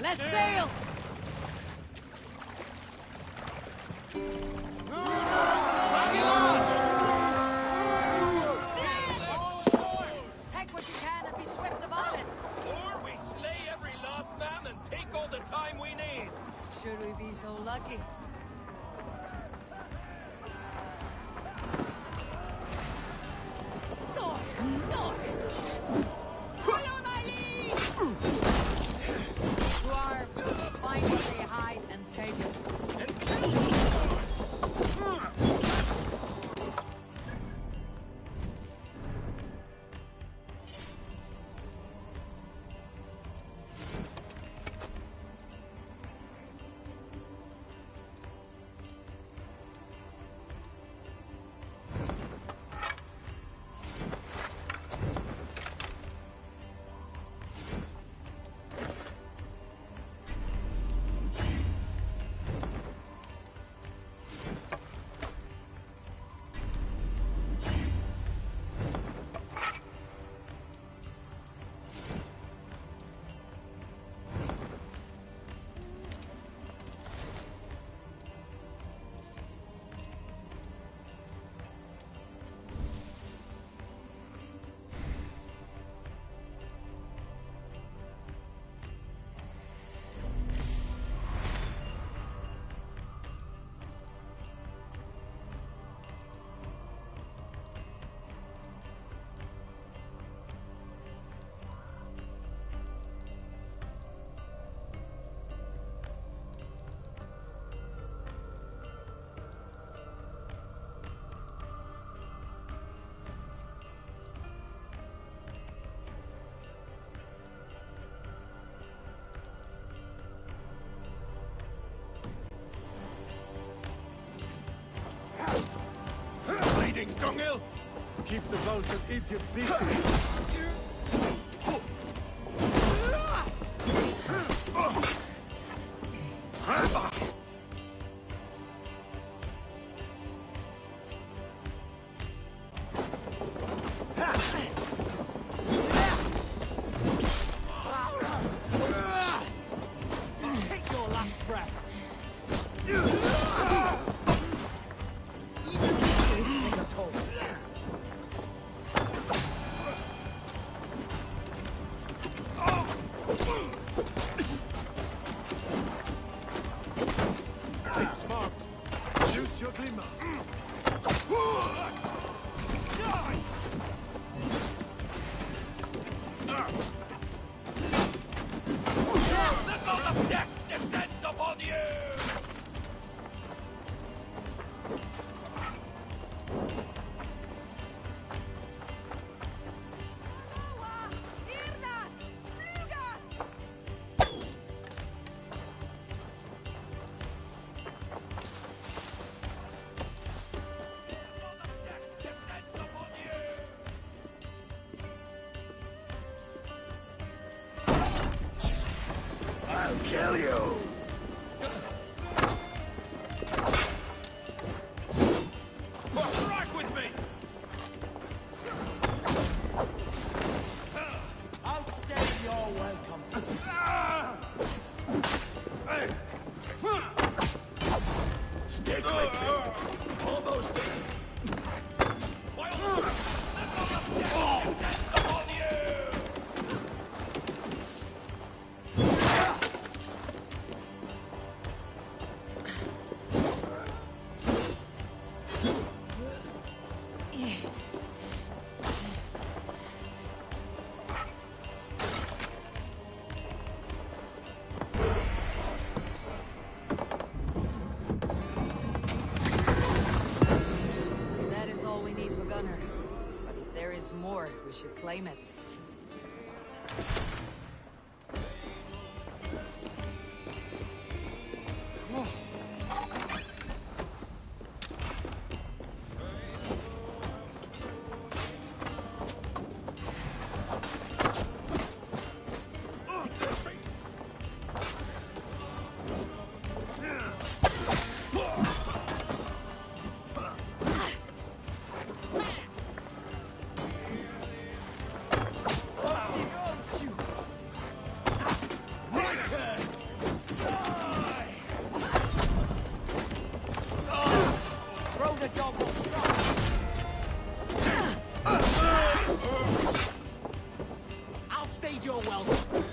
Let's sail! Take what you can and be swift about it. Or we slay every last man and take all the time we need. be so lucky. To arms! Find what they hide and take it. And kill them! Dunghill! Keep the vulture idiot busy. Take your last breath! It's smart. Use your glimmer. The god of death descends upon you! I'll kill you! Strike with me! I'll stay your welcome. Hey. Stick with me! Almost there! By all the god of death descends upon you! That is all we need for Gunner. But if there is more, we should claim it. I'll stage your welcome.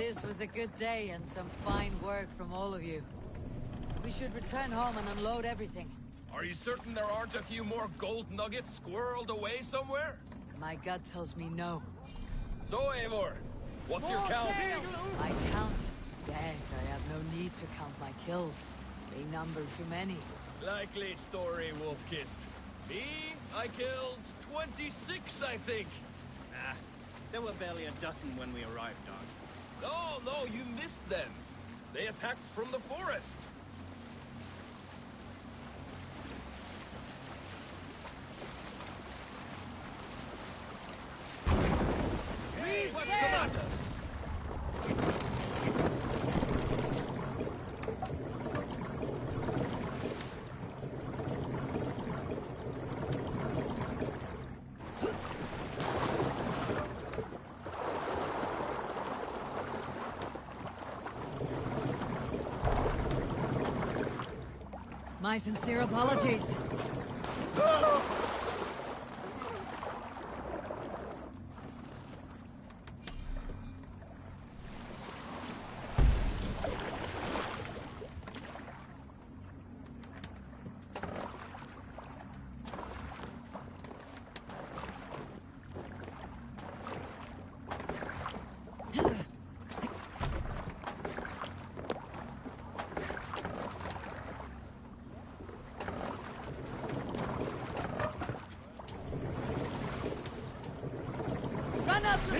This was a good day and some fine work from all of you. We should return home and unload everything. Are you certain there aren't a few more gold nuggets squirreled away somewhere? My gut tells me no. So, Eivor, what's your count? My count? Gag, I have no need to count my kills. They number too many. Likely story, Wolf-Kissed. Me, I killed 26, I think. Nah, there were barely a dozen when we arrived, Dog. No, you missed them. They attacked from the forest. What's the matter? My sincere apologies. Run up the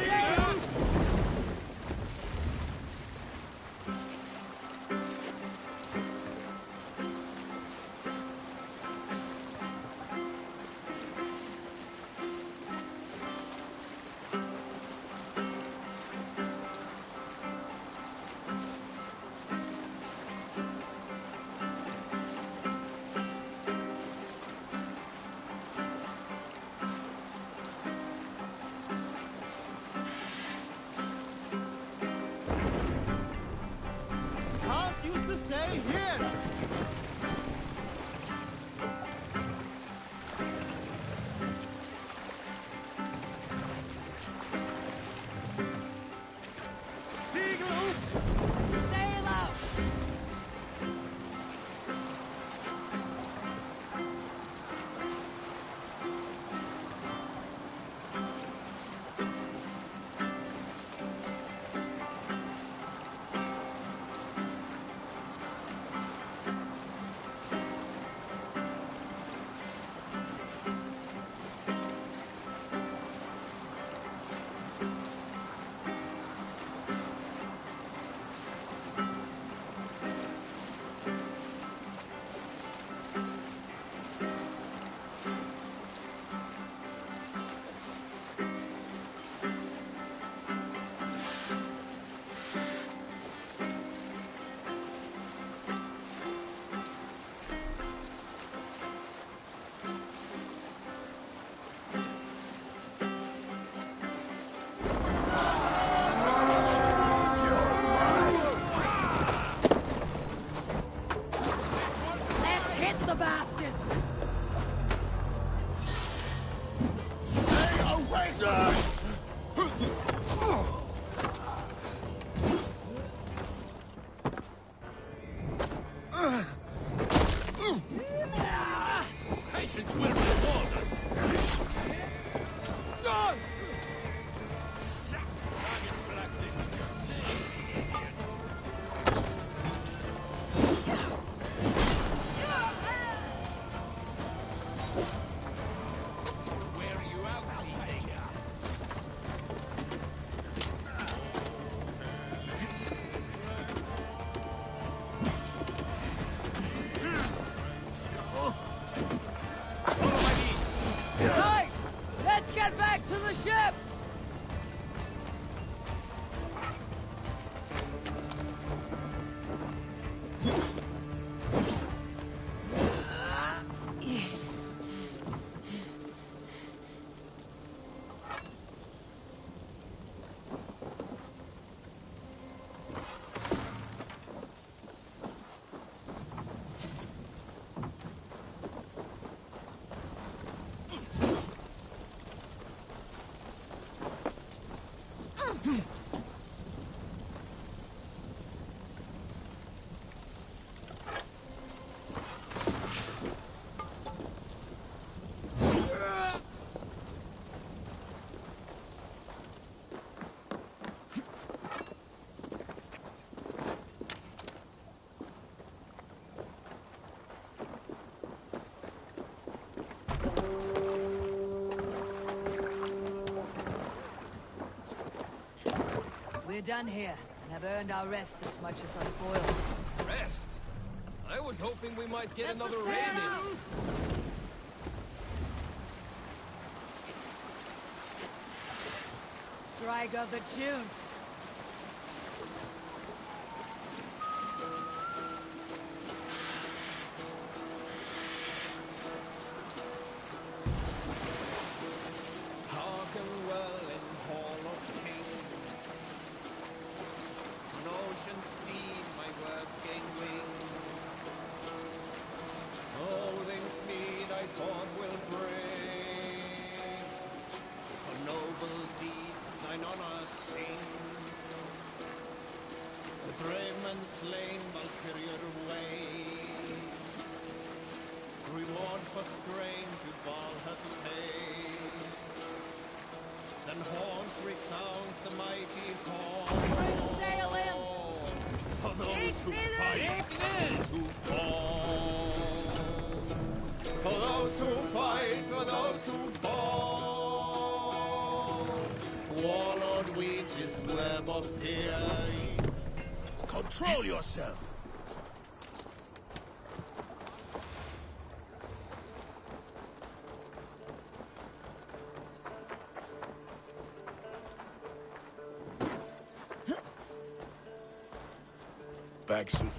stairs! Patience will reward us. No! Target practice. Where are you out, Tiger? Right! Let's get back to the ship! We're done here, and have earned our rest as much as our spoils. Rest? I was hoping we might get another raid in. Strike of the tune. Hearken well in Hall of Kings. On ocean's steam my words gain wings. Holdings mead I thought will bring. For noble deeds thine honor sing. The brave men slain Valkyrian way. Reward for strain to Valhalla pay. Then horns resound the mighty horn. Sail him! For those who fight, those who fall. For those who fight, for those who fall. Warlord weaves his web of fear. Control yourself! Back soon.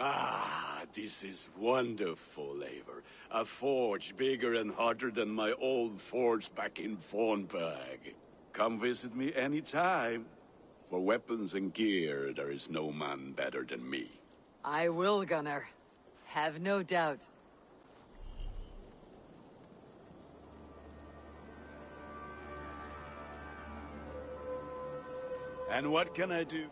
Ah, this is wonderful, Eivor. A forge bigger and hotter than my old forge back in Fornberg. Come visit me anytime. For weapons and gear, there is no man better than me. I will, Gunnar. Have no doubt. And what can I do?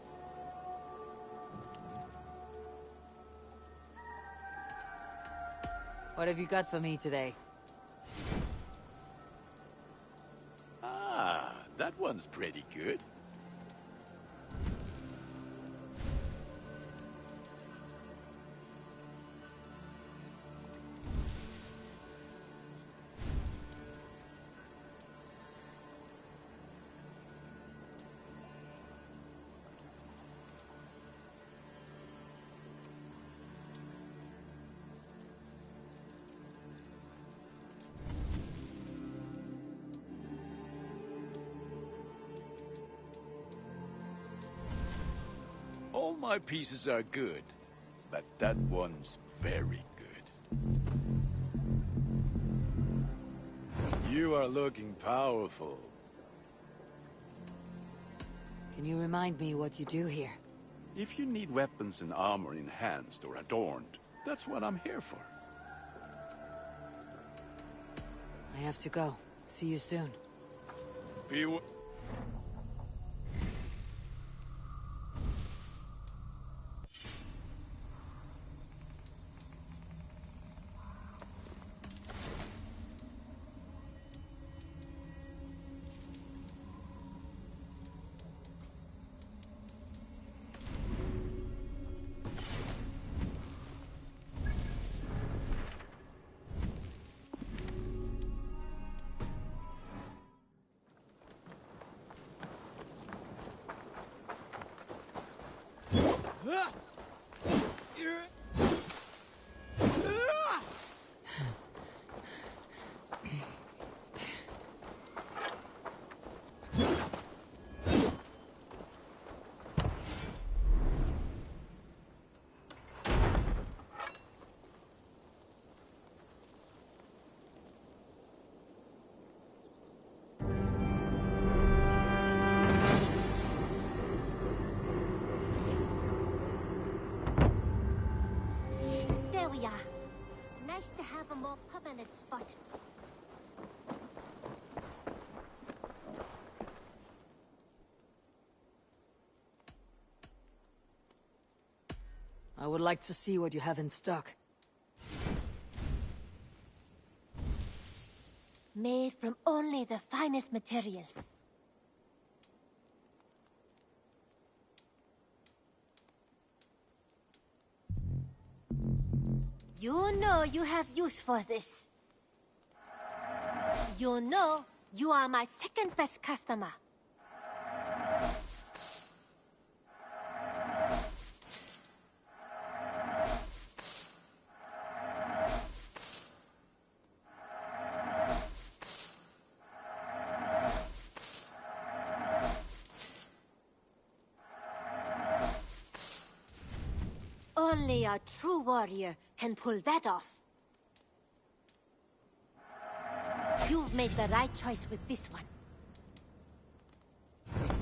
What have you got for me today? Ah, that one's pretty good. All my pieces are good, but that one's very good. You are looking powerful. Can you remind me what you do here? If you need weapons and armor enhanced or adorned, that's what I'm here for. I have to go. See you soon. nice to have a more permanent spot. I would like to see what you have in stock. Made from only the finest materials. You know you have use for this. You know you are my second best customer. Only a true warrior can pull that off. You've made the right choice with this one.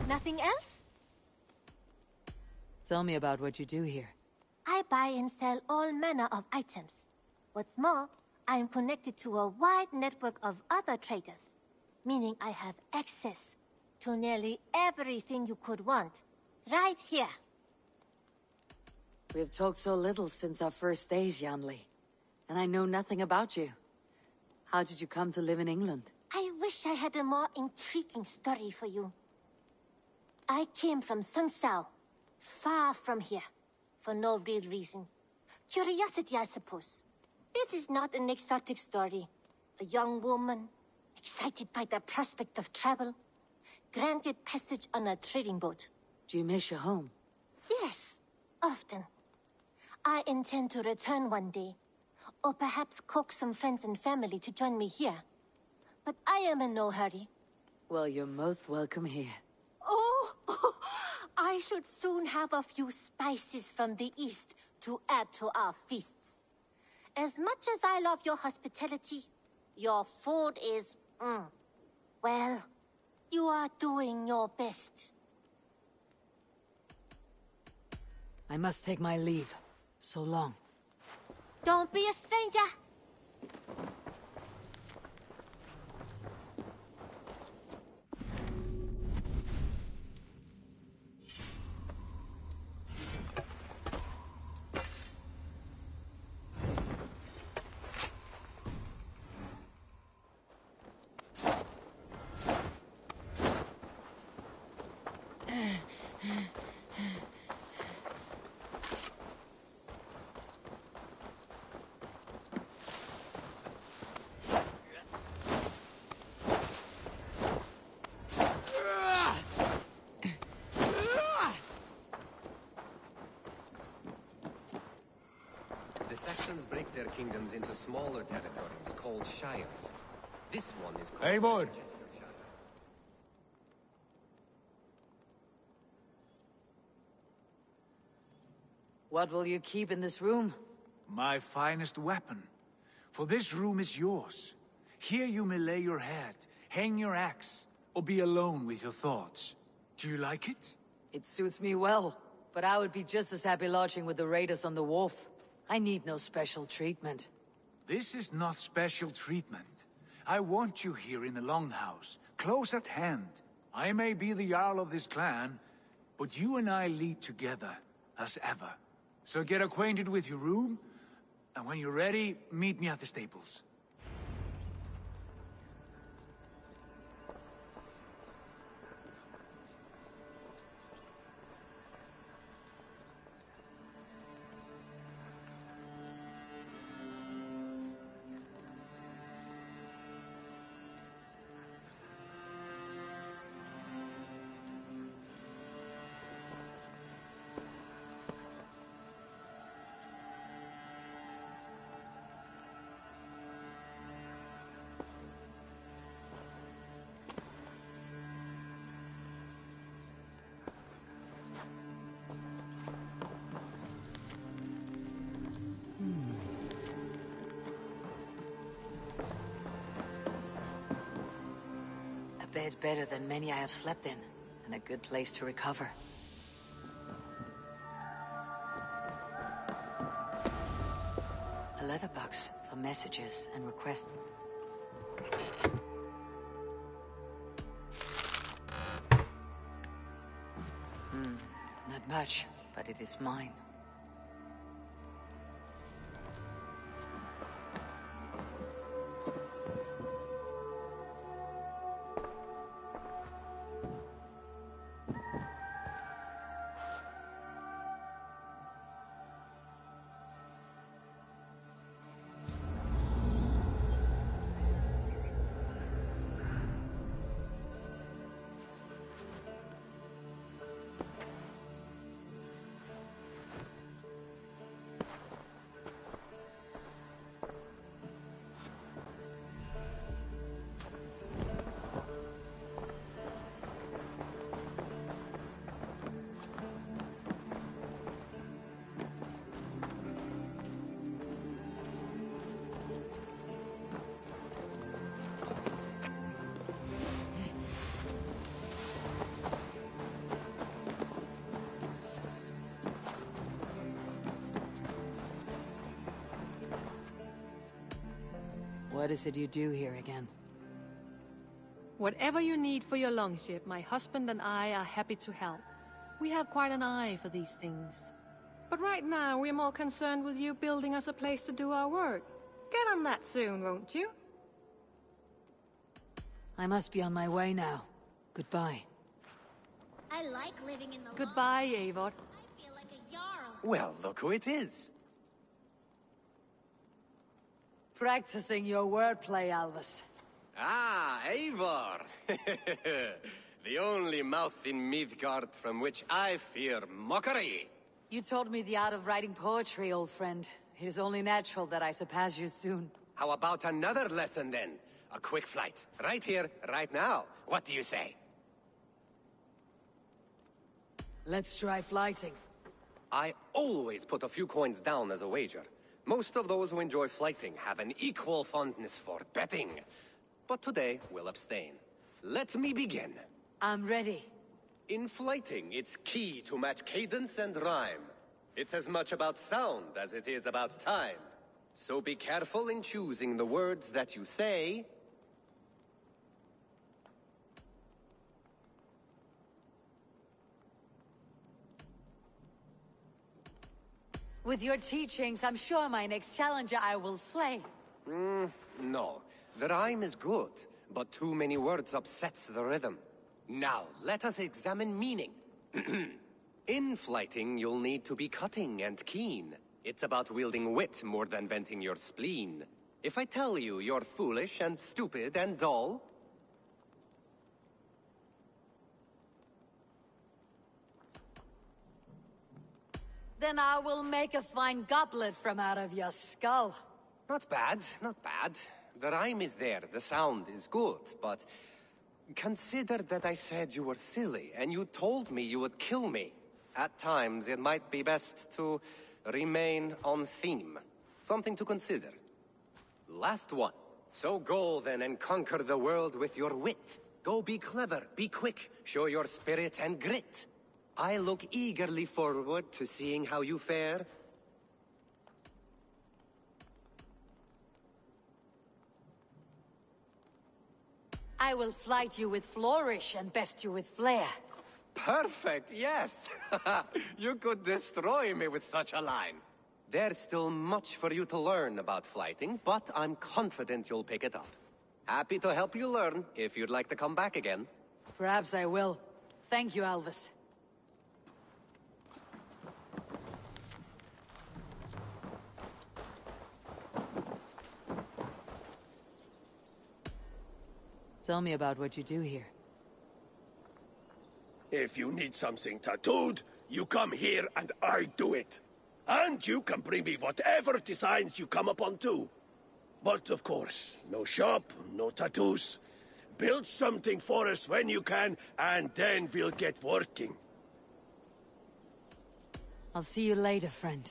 Nothing else? Tell me about what you do here. I buy and sell all manner of items. What's more, I am connected to a wide network of other traders, meaning I have access to nearly everything you could want, right here. We have talked so little since our first days, Yanli. And I know nothing about you. How did you come to live in England? I wish I had a more intriguing story for you. I came from Sun Sao, far from here, for no real reason. Curiosity, I suppose. It is not an exotic story. A young woman, excited by the prospect of travel, granted passage on a trading boat. Do you miss your home? Yes, often. I intend to return one day, or perhaps coax some friends and family to join me here. But I am in no hurry. Well, you're most welcome here. Oh, I should soon have a few spices from the east to add to our feasts. As much as I love your hospitality, your food is, well, you are doing your best. I must take my leave. So long. Don't be a stranger. The Saxons break their kingdoms into smaller territories called shires. This one is called Eivor! What will you keep in this room? My finest weapon. For this room is yours. Here you may lay your head, hang your axe, or be alone with your thoughts. Do you like it? It suits me well, but I would be just as happy lodging with the raiders on the wharf. I need no special treatment. This is not special treatment. I want you here in the Longhouse, close at hand. I may be the Jarl of this clan, but you and I lead together, as ever. So get acquainted with your room, and when you're ready, meet me at the stables. A bed better than many I have slept in, and a good place to recover. A letterbox for messages and requests. Not much, but it is mine. What is it you do here again? Whatever you need for your longship, my husband and I are happy to help. We have quite an eye for these things. But right now, we're more concerned with you building us a place to do our work. Get on that soon, won't you? I must be on my way now. Goodbye. I like living in the Goodbye, Eivor. I feel like a Jarl. Well, look who it is. Practicing your wordplay, Alvis. Ah, Eivor! The only mouth in Midgard from which I fear mockery. You taught me the art of writing poetry, old friend. It is only natural that I surpass you soon. How about another lesson then? A quick flight. Right here, right now. What do you say? Let's try flighting. I always put a few coins down as a wager. Most of those who enjoy flighting have an equal fondness for betting. But today, we'll abstain. Let me begin. I'm ready. In flighting, it's key to match cadence and rhyme. It's as much about sound as it is about time. So be careful in choosing the words that you say. With your teachings, I'm sure my next challenger I will slay. No. The rhyme is good, but too many words upsets the rhythm. Now, let us examine meaning. In flighting, you'll need to be cutting and keen. It's about wielding wit more than venting your spleen. If I tell you you're foolish and stupid and dull, then I will make a fine goblet from out of your skull. not bad, not bad. The rhyme is there, the sound is good, but consider that I said you were silly, and you told me you would kill me. At times, it might be best to remain on theme. Something to consider. Last one. So go then and conquer the world with your wit. Go be clever, be quick, show your spirit and grit. I look eagerly forward to seeing how you fare. I will flight you with flourish and best you with flair. Perfect, yes! You could destroy me with such a line. There's still much for you to learn about flighting, but I'm confident you'll pick it up. Happy to help you learn, if you'd like to come back again. Perhaps I will. Thank you, Alvis. Tell me about what you do here. If you need something tattooed, you come here and I do it. And you can bring me whatever designs you come upon too. But of course, no shop, no tattoos. Build something for us when you can, and then we'll get working. I'll see you later, friend.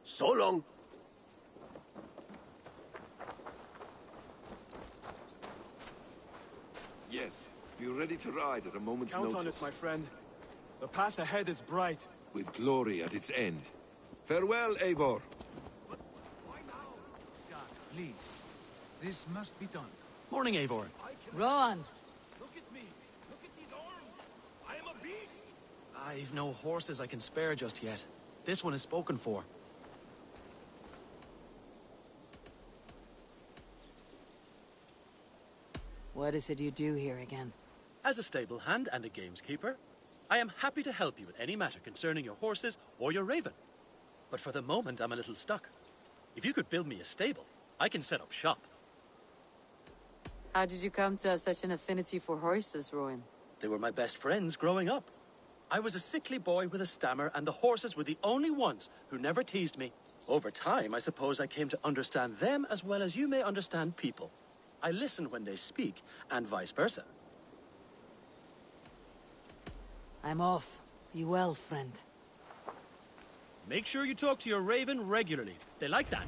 So long. Yes, be ready to ride at a moment's Count notice. on it, my friend. The path ahead is bright. With glory at its end. Farewell, Eivor. Why Please. This must be done. Morning, Eivor. Rowan! Look at me! Look at these arms! I am a beast! I've no horses I can spare just yet. This one is spoken for. What is it you do here again? As a stable hand and a gameskeeper, I am happy to help you with any matter concerning your horses or your raven. But for the moment, I'm a little stuck. If you could build me a stable, I can set up shop. How did you come to have such an affinity for horses, Rowan? They were my best friends growing up. I was a sickly boy with a stammer, and the horses were the only ones who never teased me. Over time, I suppose I came to understand them as well as you may understand people. I listen when they speak, and vice versa. I'm off. Be well, friend. Make sure you talk to your raven regularly. They like that.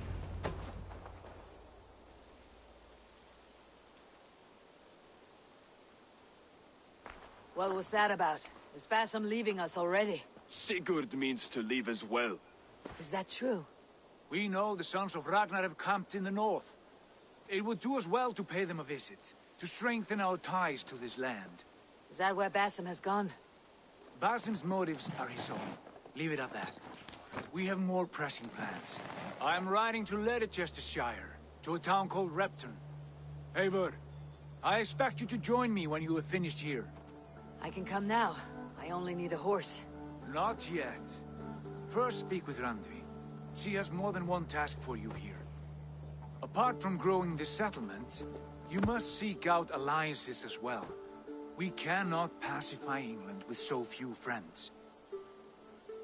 What was that about? Is Basim leaving us already? Sigurd means to leave as well. Is that true? We know the sons of Ragnar have camped in the north. It would do us well to pay them a visit, to strengthen our ties to this land. Is that where Basim has gone? Basim's motives are his own. Leave it at that. We have more pressing plans. I am riding to Leicestershire, to a town called Repton. Eivor, I expect you to join me when you have finished here. I can come now. I only need a horse. Not yet. First speak with Randvi. She has more than one task for you here. Apart from growing this settlement, you must seek out alliances as well. We cannot pacify England with so few friends.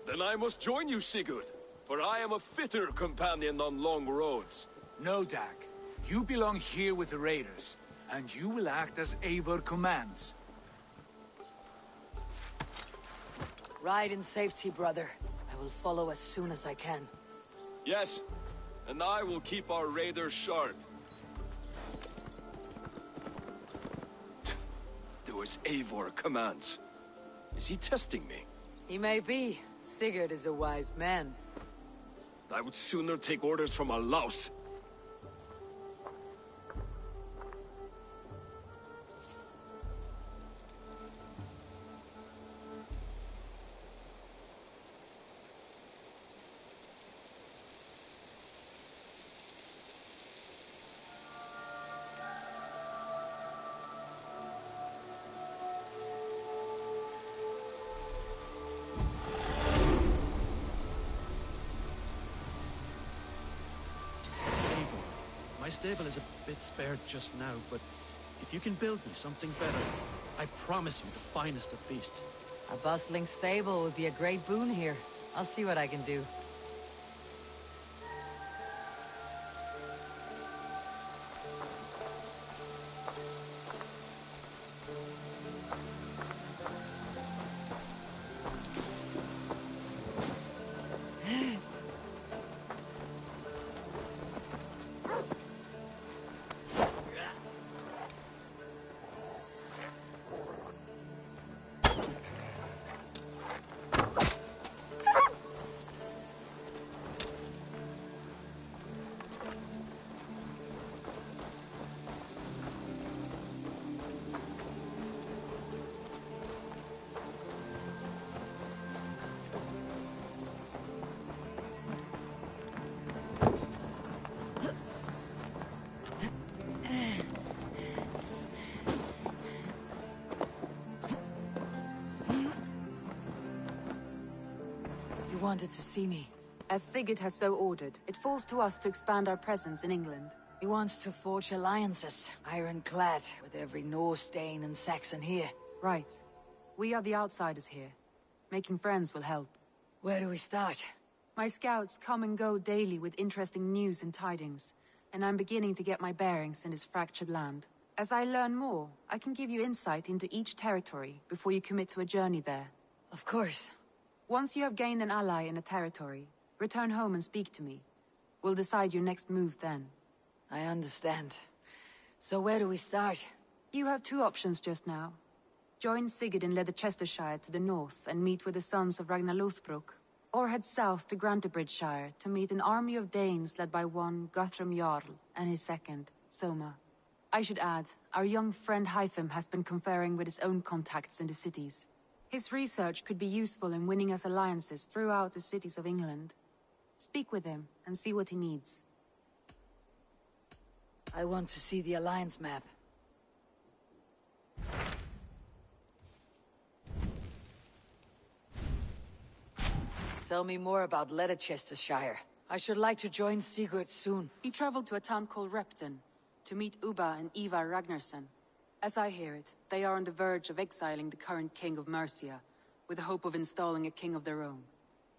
Then I must join you, Sigurd, for I am a fitter companion on long roads. No, Dag. You belong here with the raiders, and you will act as Eivor commands. Ride in safety, brother. I will follow as soon as I can. Yes, and I will keep our raiders sharp. Do as Eivor commands. Is he testing me? He may be. Sigurd is a wise man. I would sooner take orders from a louse. My stable is a bit spared just now, but if you can build me something better, I promise you the finest of beasts. A bustling stable would be a great boon here. I'll see what I can do. You wanted to see me. As Sigurd has so ordered, it falls to us to expand our presence in England. He wants to forge alliances, ironclad, with every Norse, Dane, and Saxon here. Right. We are the outsiders here. Making friends will help. Where do we start? My scouts come and go daily with interesting news and tidings, and I'm beginning to get my bearings in this fractured land. As I learn more, I can give you insight into each territory before you commit to a journey there. Of course. Once you have gained an ally in a territory, return home and speak to me. We'll decide your next move then. I understand. So where do we start? You have two options just now. Join Sigurd in Leicestershire to the north and meet with the sons of Ragnar Lothbrok. Or head south to Grantebridgeshire to meet an army of Danes led by one Guthrum Jarl and his second, Soma. I should add, our young friend Hytham has been conferring with his own contacts in the cities. His research could be useful in winning us alliances throughout the cities of England. Speak with him and see what he needs. I want to see the alliance map. Tell me more about Leicestershire. I should like to join Sigurd soon. He traveled to a town called Repton to meet Ubba and Ivar Ragnarsson. As I hear it, they are on the verge of exiling the current king of Mercia, with the hope of installing a king of their own.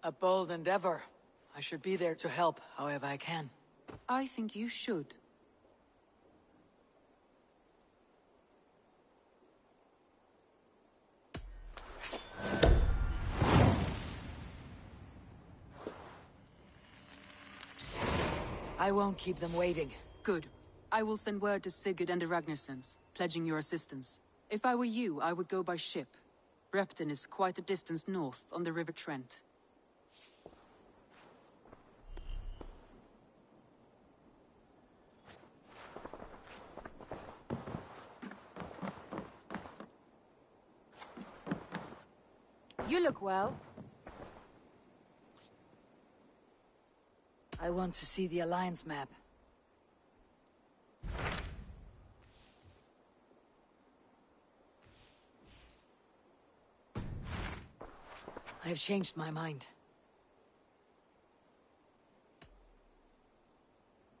A bold endeavor. I should be there to help however I can. I think you should. I won't keep them waiting. Good. I will send word to Sigurd and the Ragnarssons, pledging your assistance. If I were you, I would go by ship. Repton is quite a distance north on the River Trent. You look well. I want to see the alliance map. I have changed my mind.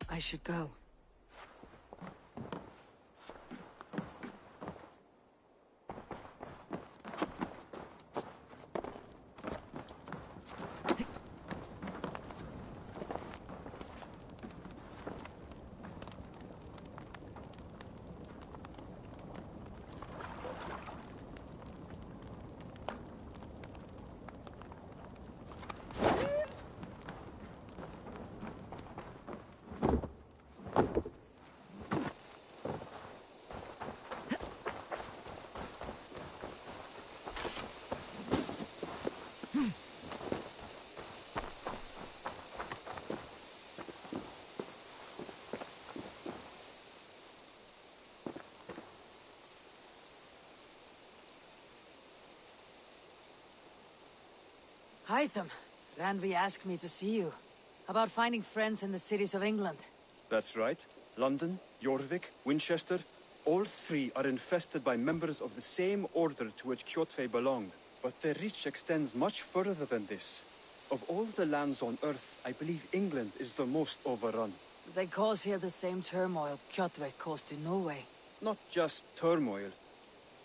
I should go. Hytham, Randvi asked me to see you. About finding friends in the cities of England. That's right. London, Jorvik, Winchester, all three are infested by members of the same order to which Kjotve belonged. But their reach extends much further than this. Of all the lands on Earth, I believe England is the most overrun. They cause here the same turmoil Kjotve caused in Norway. Not just turmoil.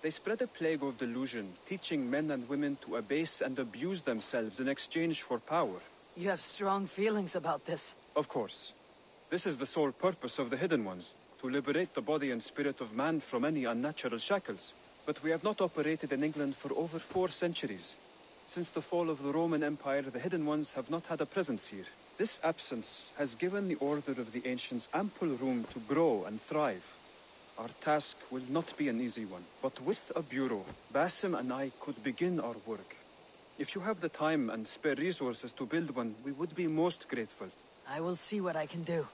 They spread a plague of delusion, teaching men and women to abase and abuse themselves in exchange for power. You have strong feelings about this. Of course. This is the sole purpose of the Hidden Ones, to liberate the body and spirit of man from any unnatural shackles. But we have not operated in England for over 4 centuries. Since the fall of the Roman Empire, the Hidden Ones have not had a presence here. This absence has given the Order of the Ancients ample room to grow and thrive. Our task will not be an easy one, but with a bureau, Basim and I could begin our work. If you have the time and spare resources to build one, we would be most grateful. I will see what I can do.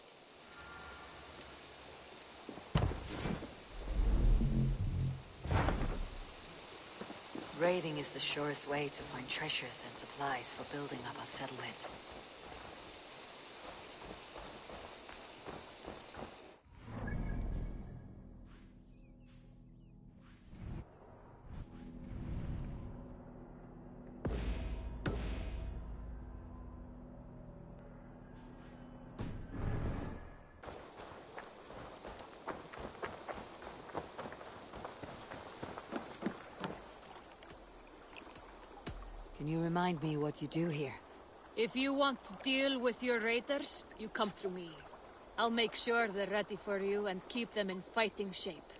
Raiding is the surest way to find treasures and supplies for building up our settlement. Can you remind me what you do here? If you want to deal with your raiders, you come through me. I'll make sure they're ready for you and keep them in fighting shape.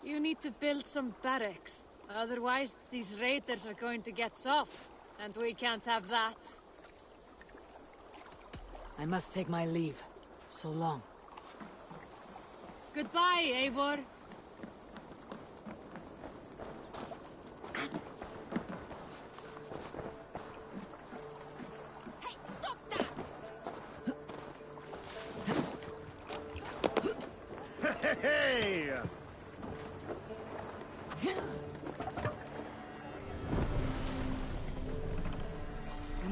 You need to build some barracks. Otherwise, these raiders are going to get soft, and we can't have that. I must take my leave. So long. Goodbye, Eivor.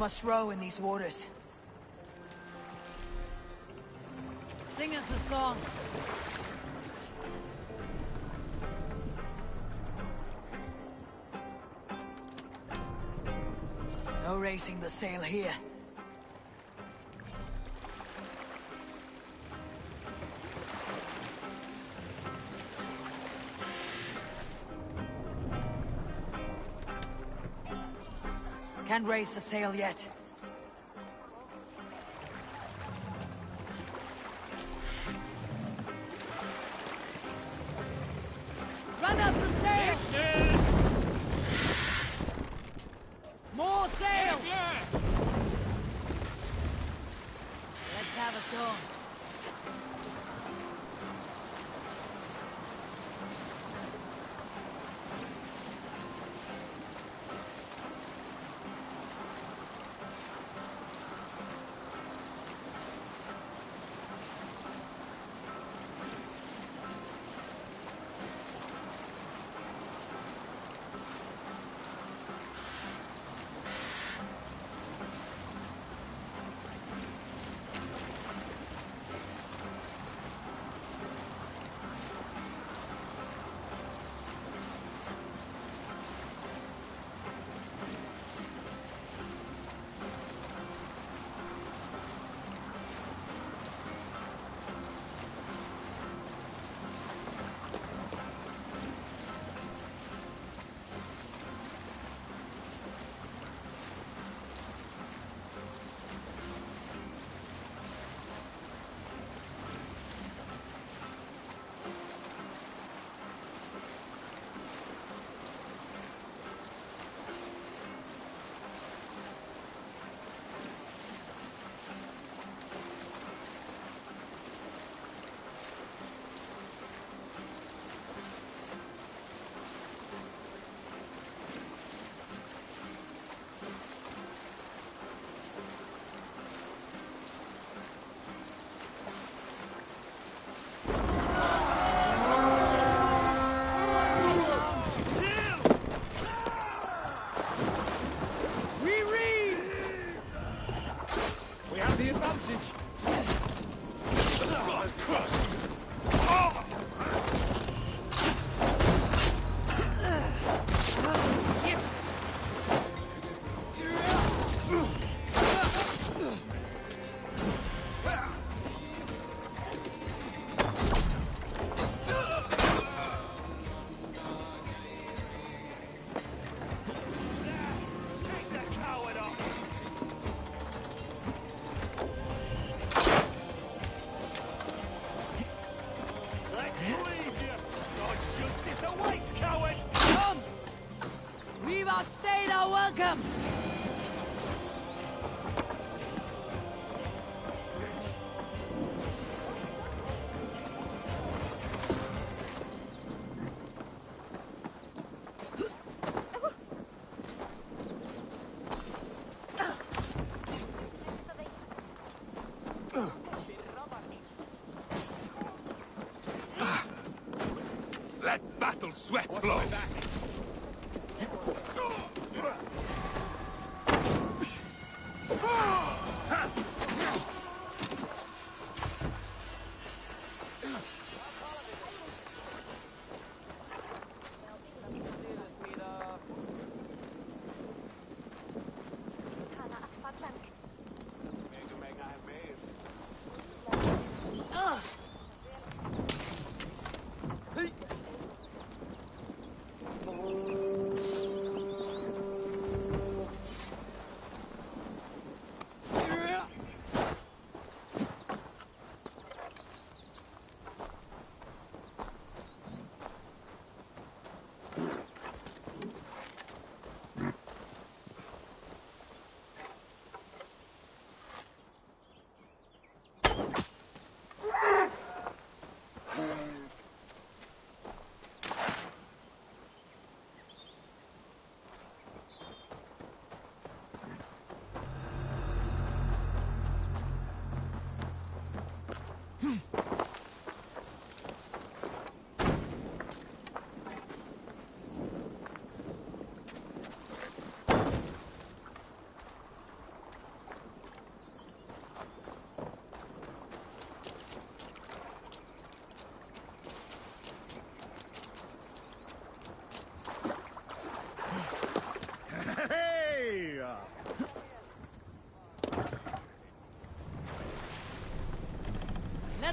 must row in these waters. Sing us a song. No raising the sail here. Can't raise the sail yet. Run up the sail! More sail! Let's have a song. Outstayed our welcome! Let battle sweat flow!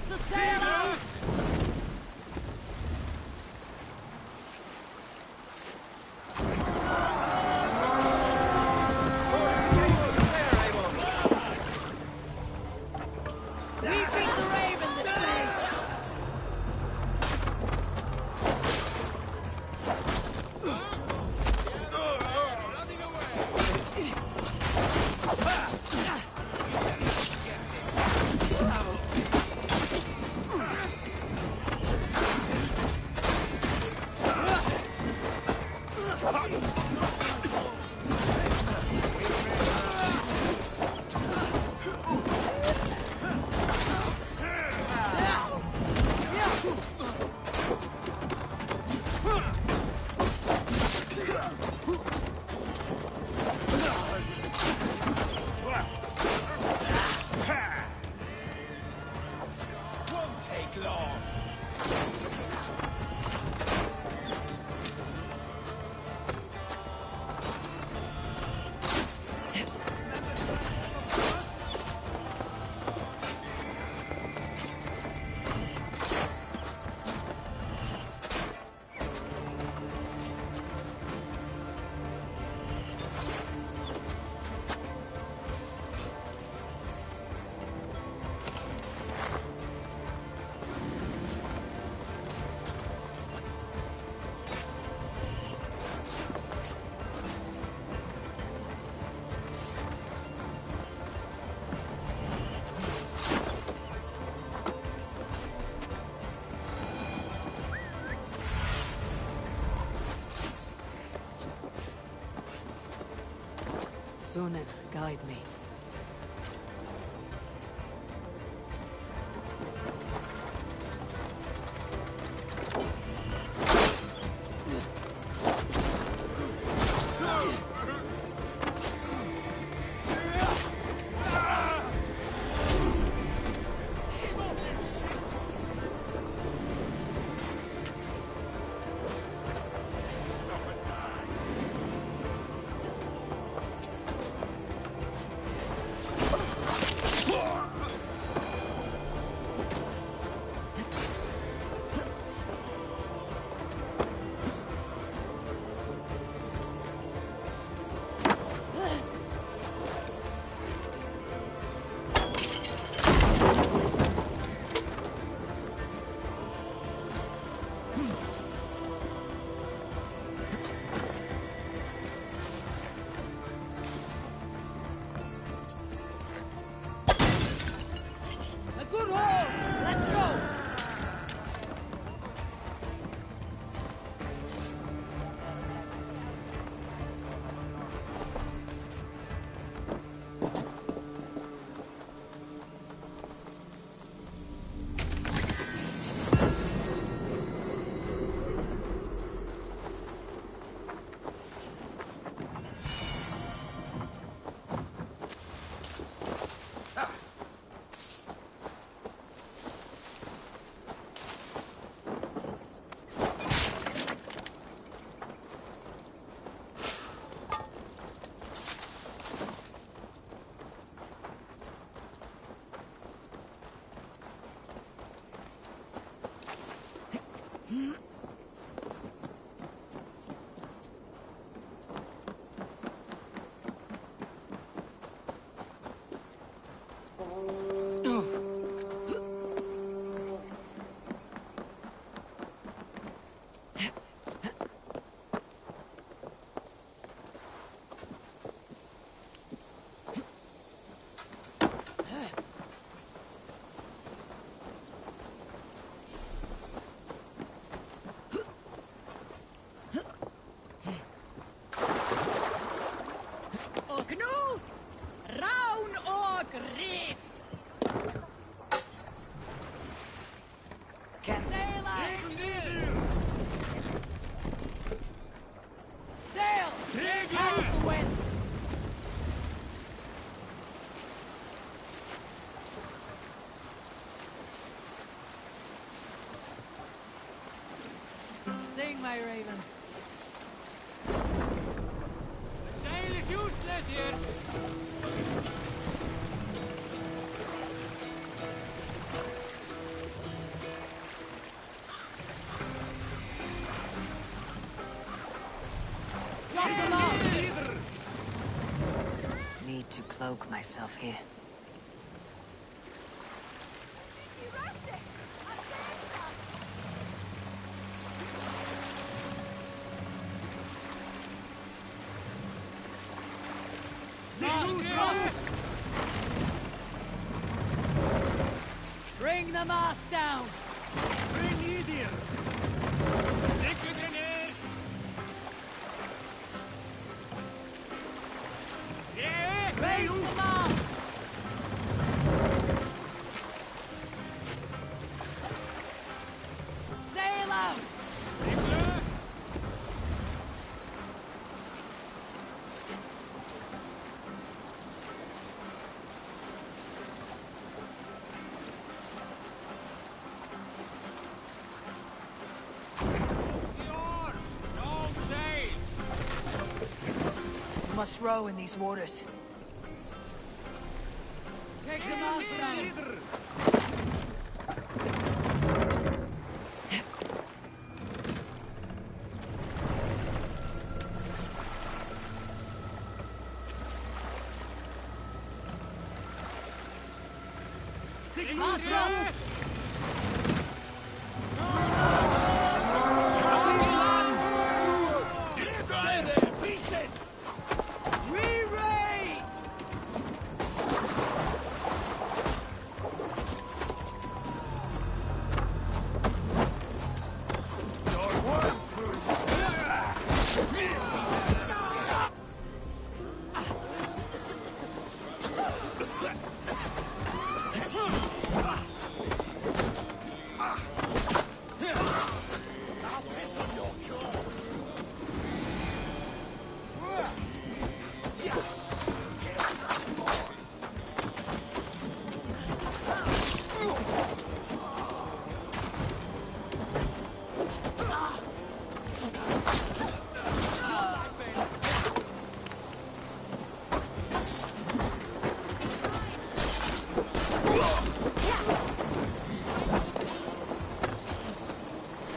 the sail out! We beat the Raven this day! Won't take long. Sunan, guide me. A good haul! Let's go! Sing, my ravens. The sail is useless here. myself here. Bring the mast down! Bring Idir! Raise the mast! Sail out! We must row in these waters. Take the mast down! Mast up! Destroy them! Pieces! Re-raid! Your worm I'll piss on your jaws!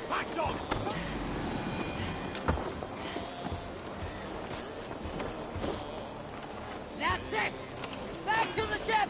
Back dog! That's it! Back to the ship!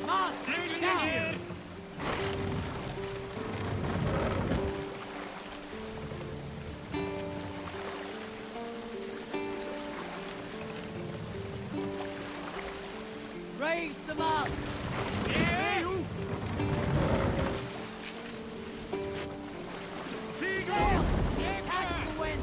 Mast down! Raise the mast! Sail! Catch the wind!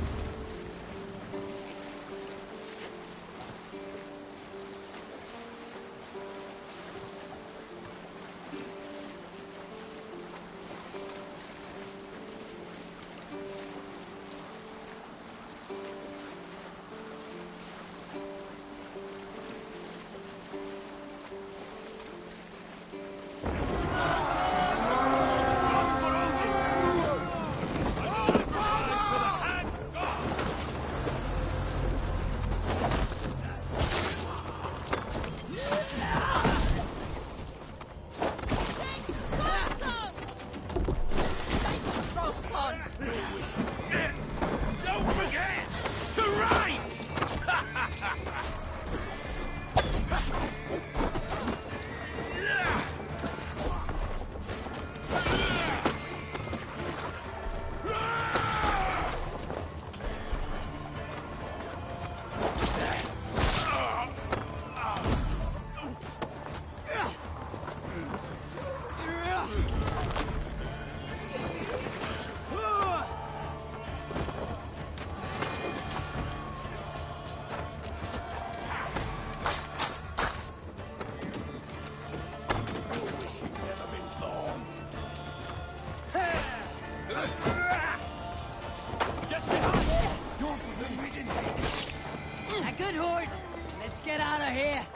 get out of here!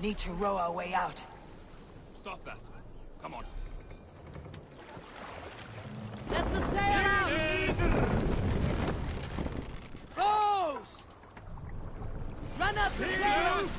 Need to row our way out. Stop that. Come on. Let the sail out! Rows! Run up the sail!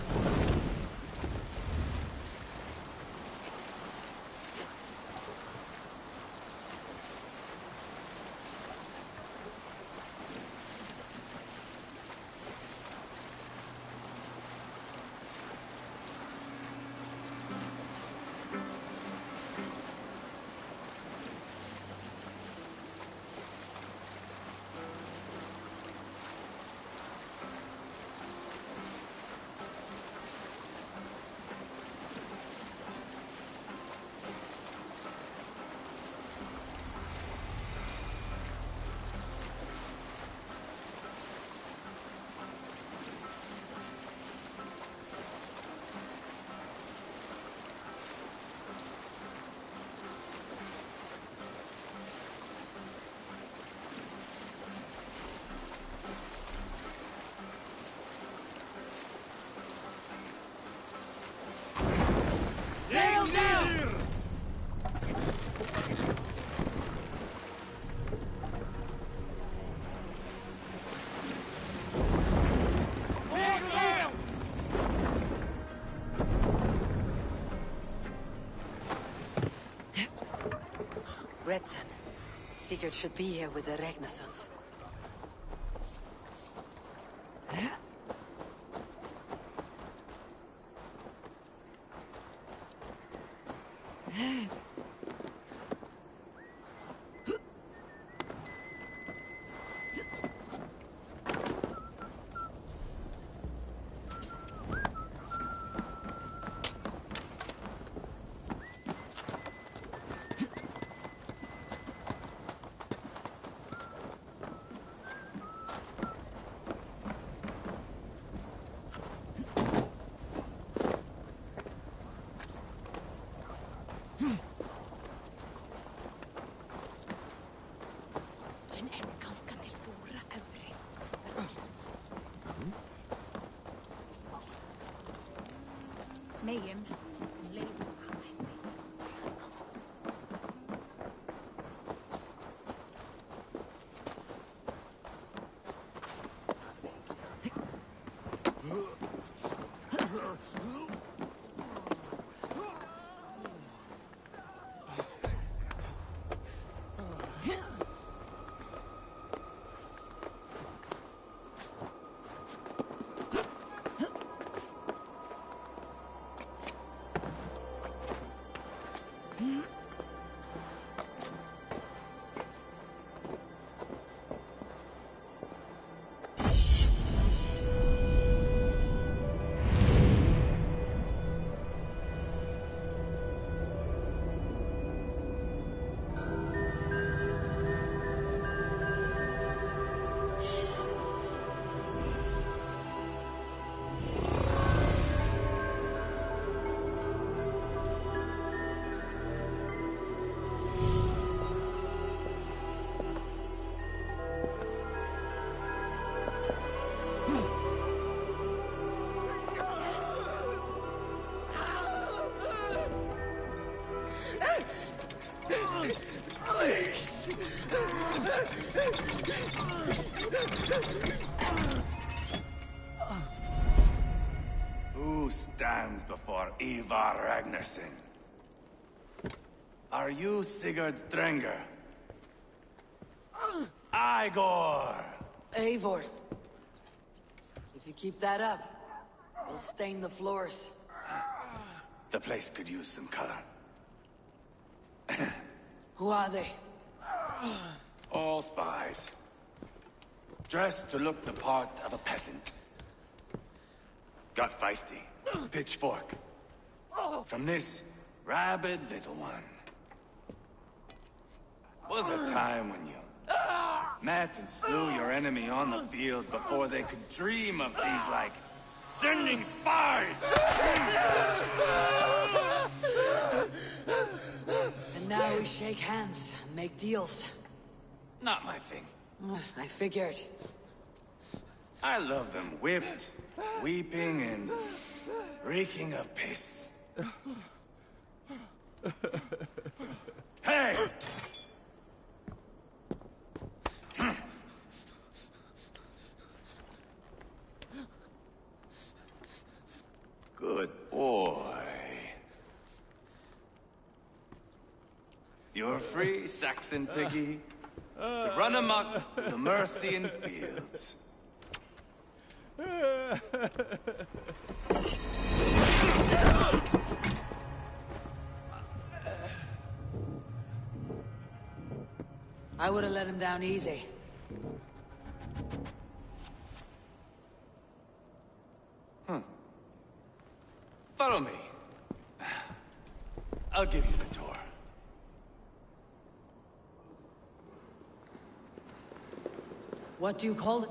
Sail down! Full sail! Repton. Sigurd should be here with the Regnasons. Megan. who stands before Ivar Ragnarsson? Are you Sigurd Drenger? Igor! Eivor. If you keep that up, we'll stain the floors. The place could use some color. Who are they? All spies. Dressed to look the part of a peasant. Got feisty. Pitchfork. From this rabid little one. Was a time when you met and slew your enemy on the field before they could dream of things like sending spies! And now we shake hands and make deals. Not my thing. I figured. I love them whipped, weeping, and reeking of piss. Hey! Good boy. You're free, Saxon piggy, to run amok through the Mercian fields. I would have let him down easy. Follow me. I'll give you the tour. What do you call it?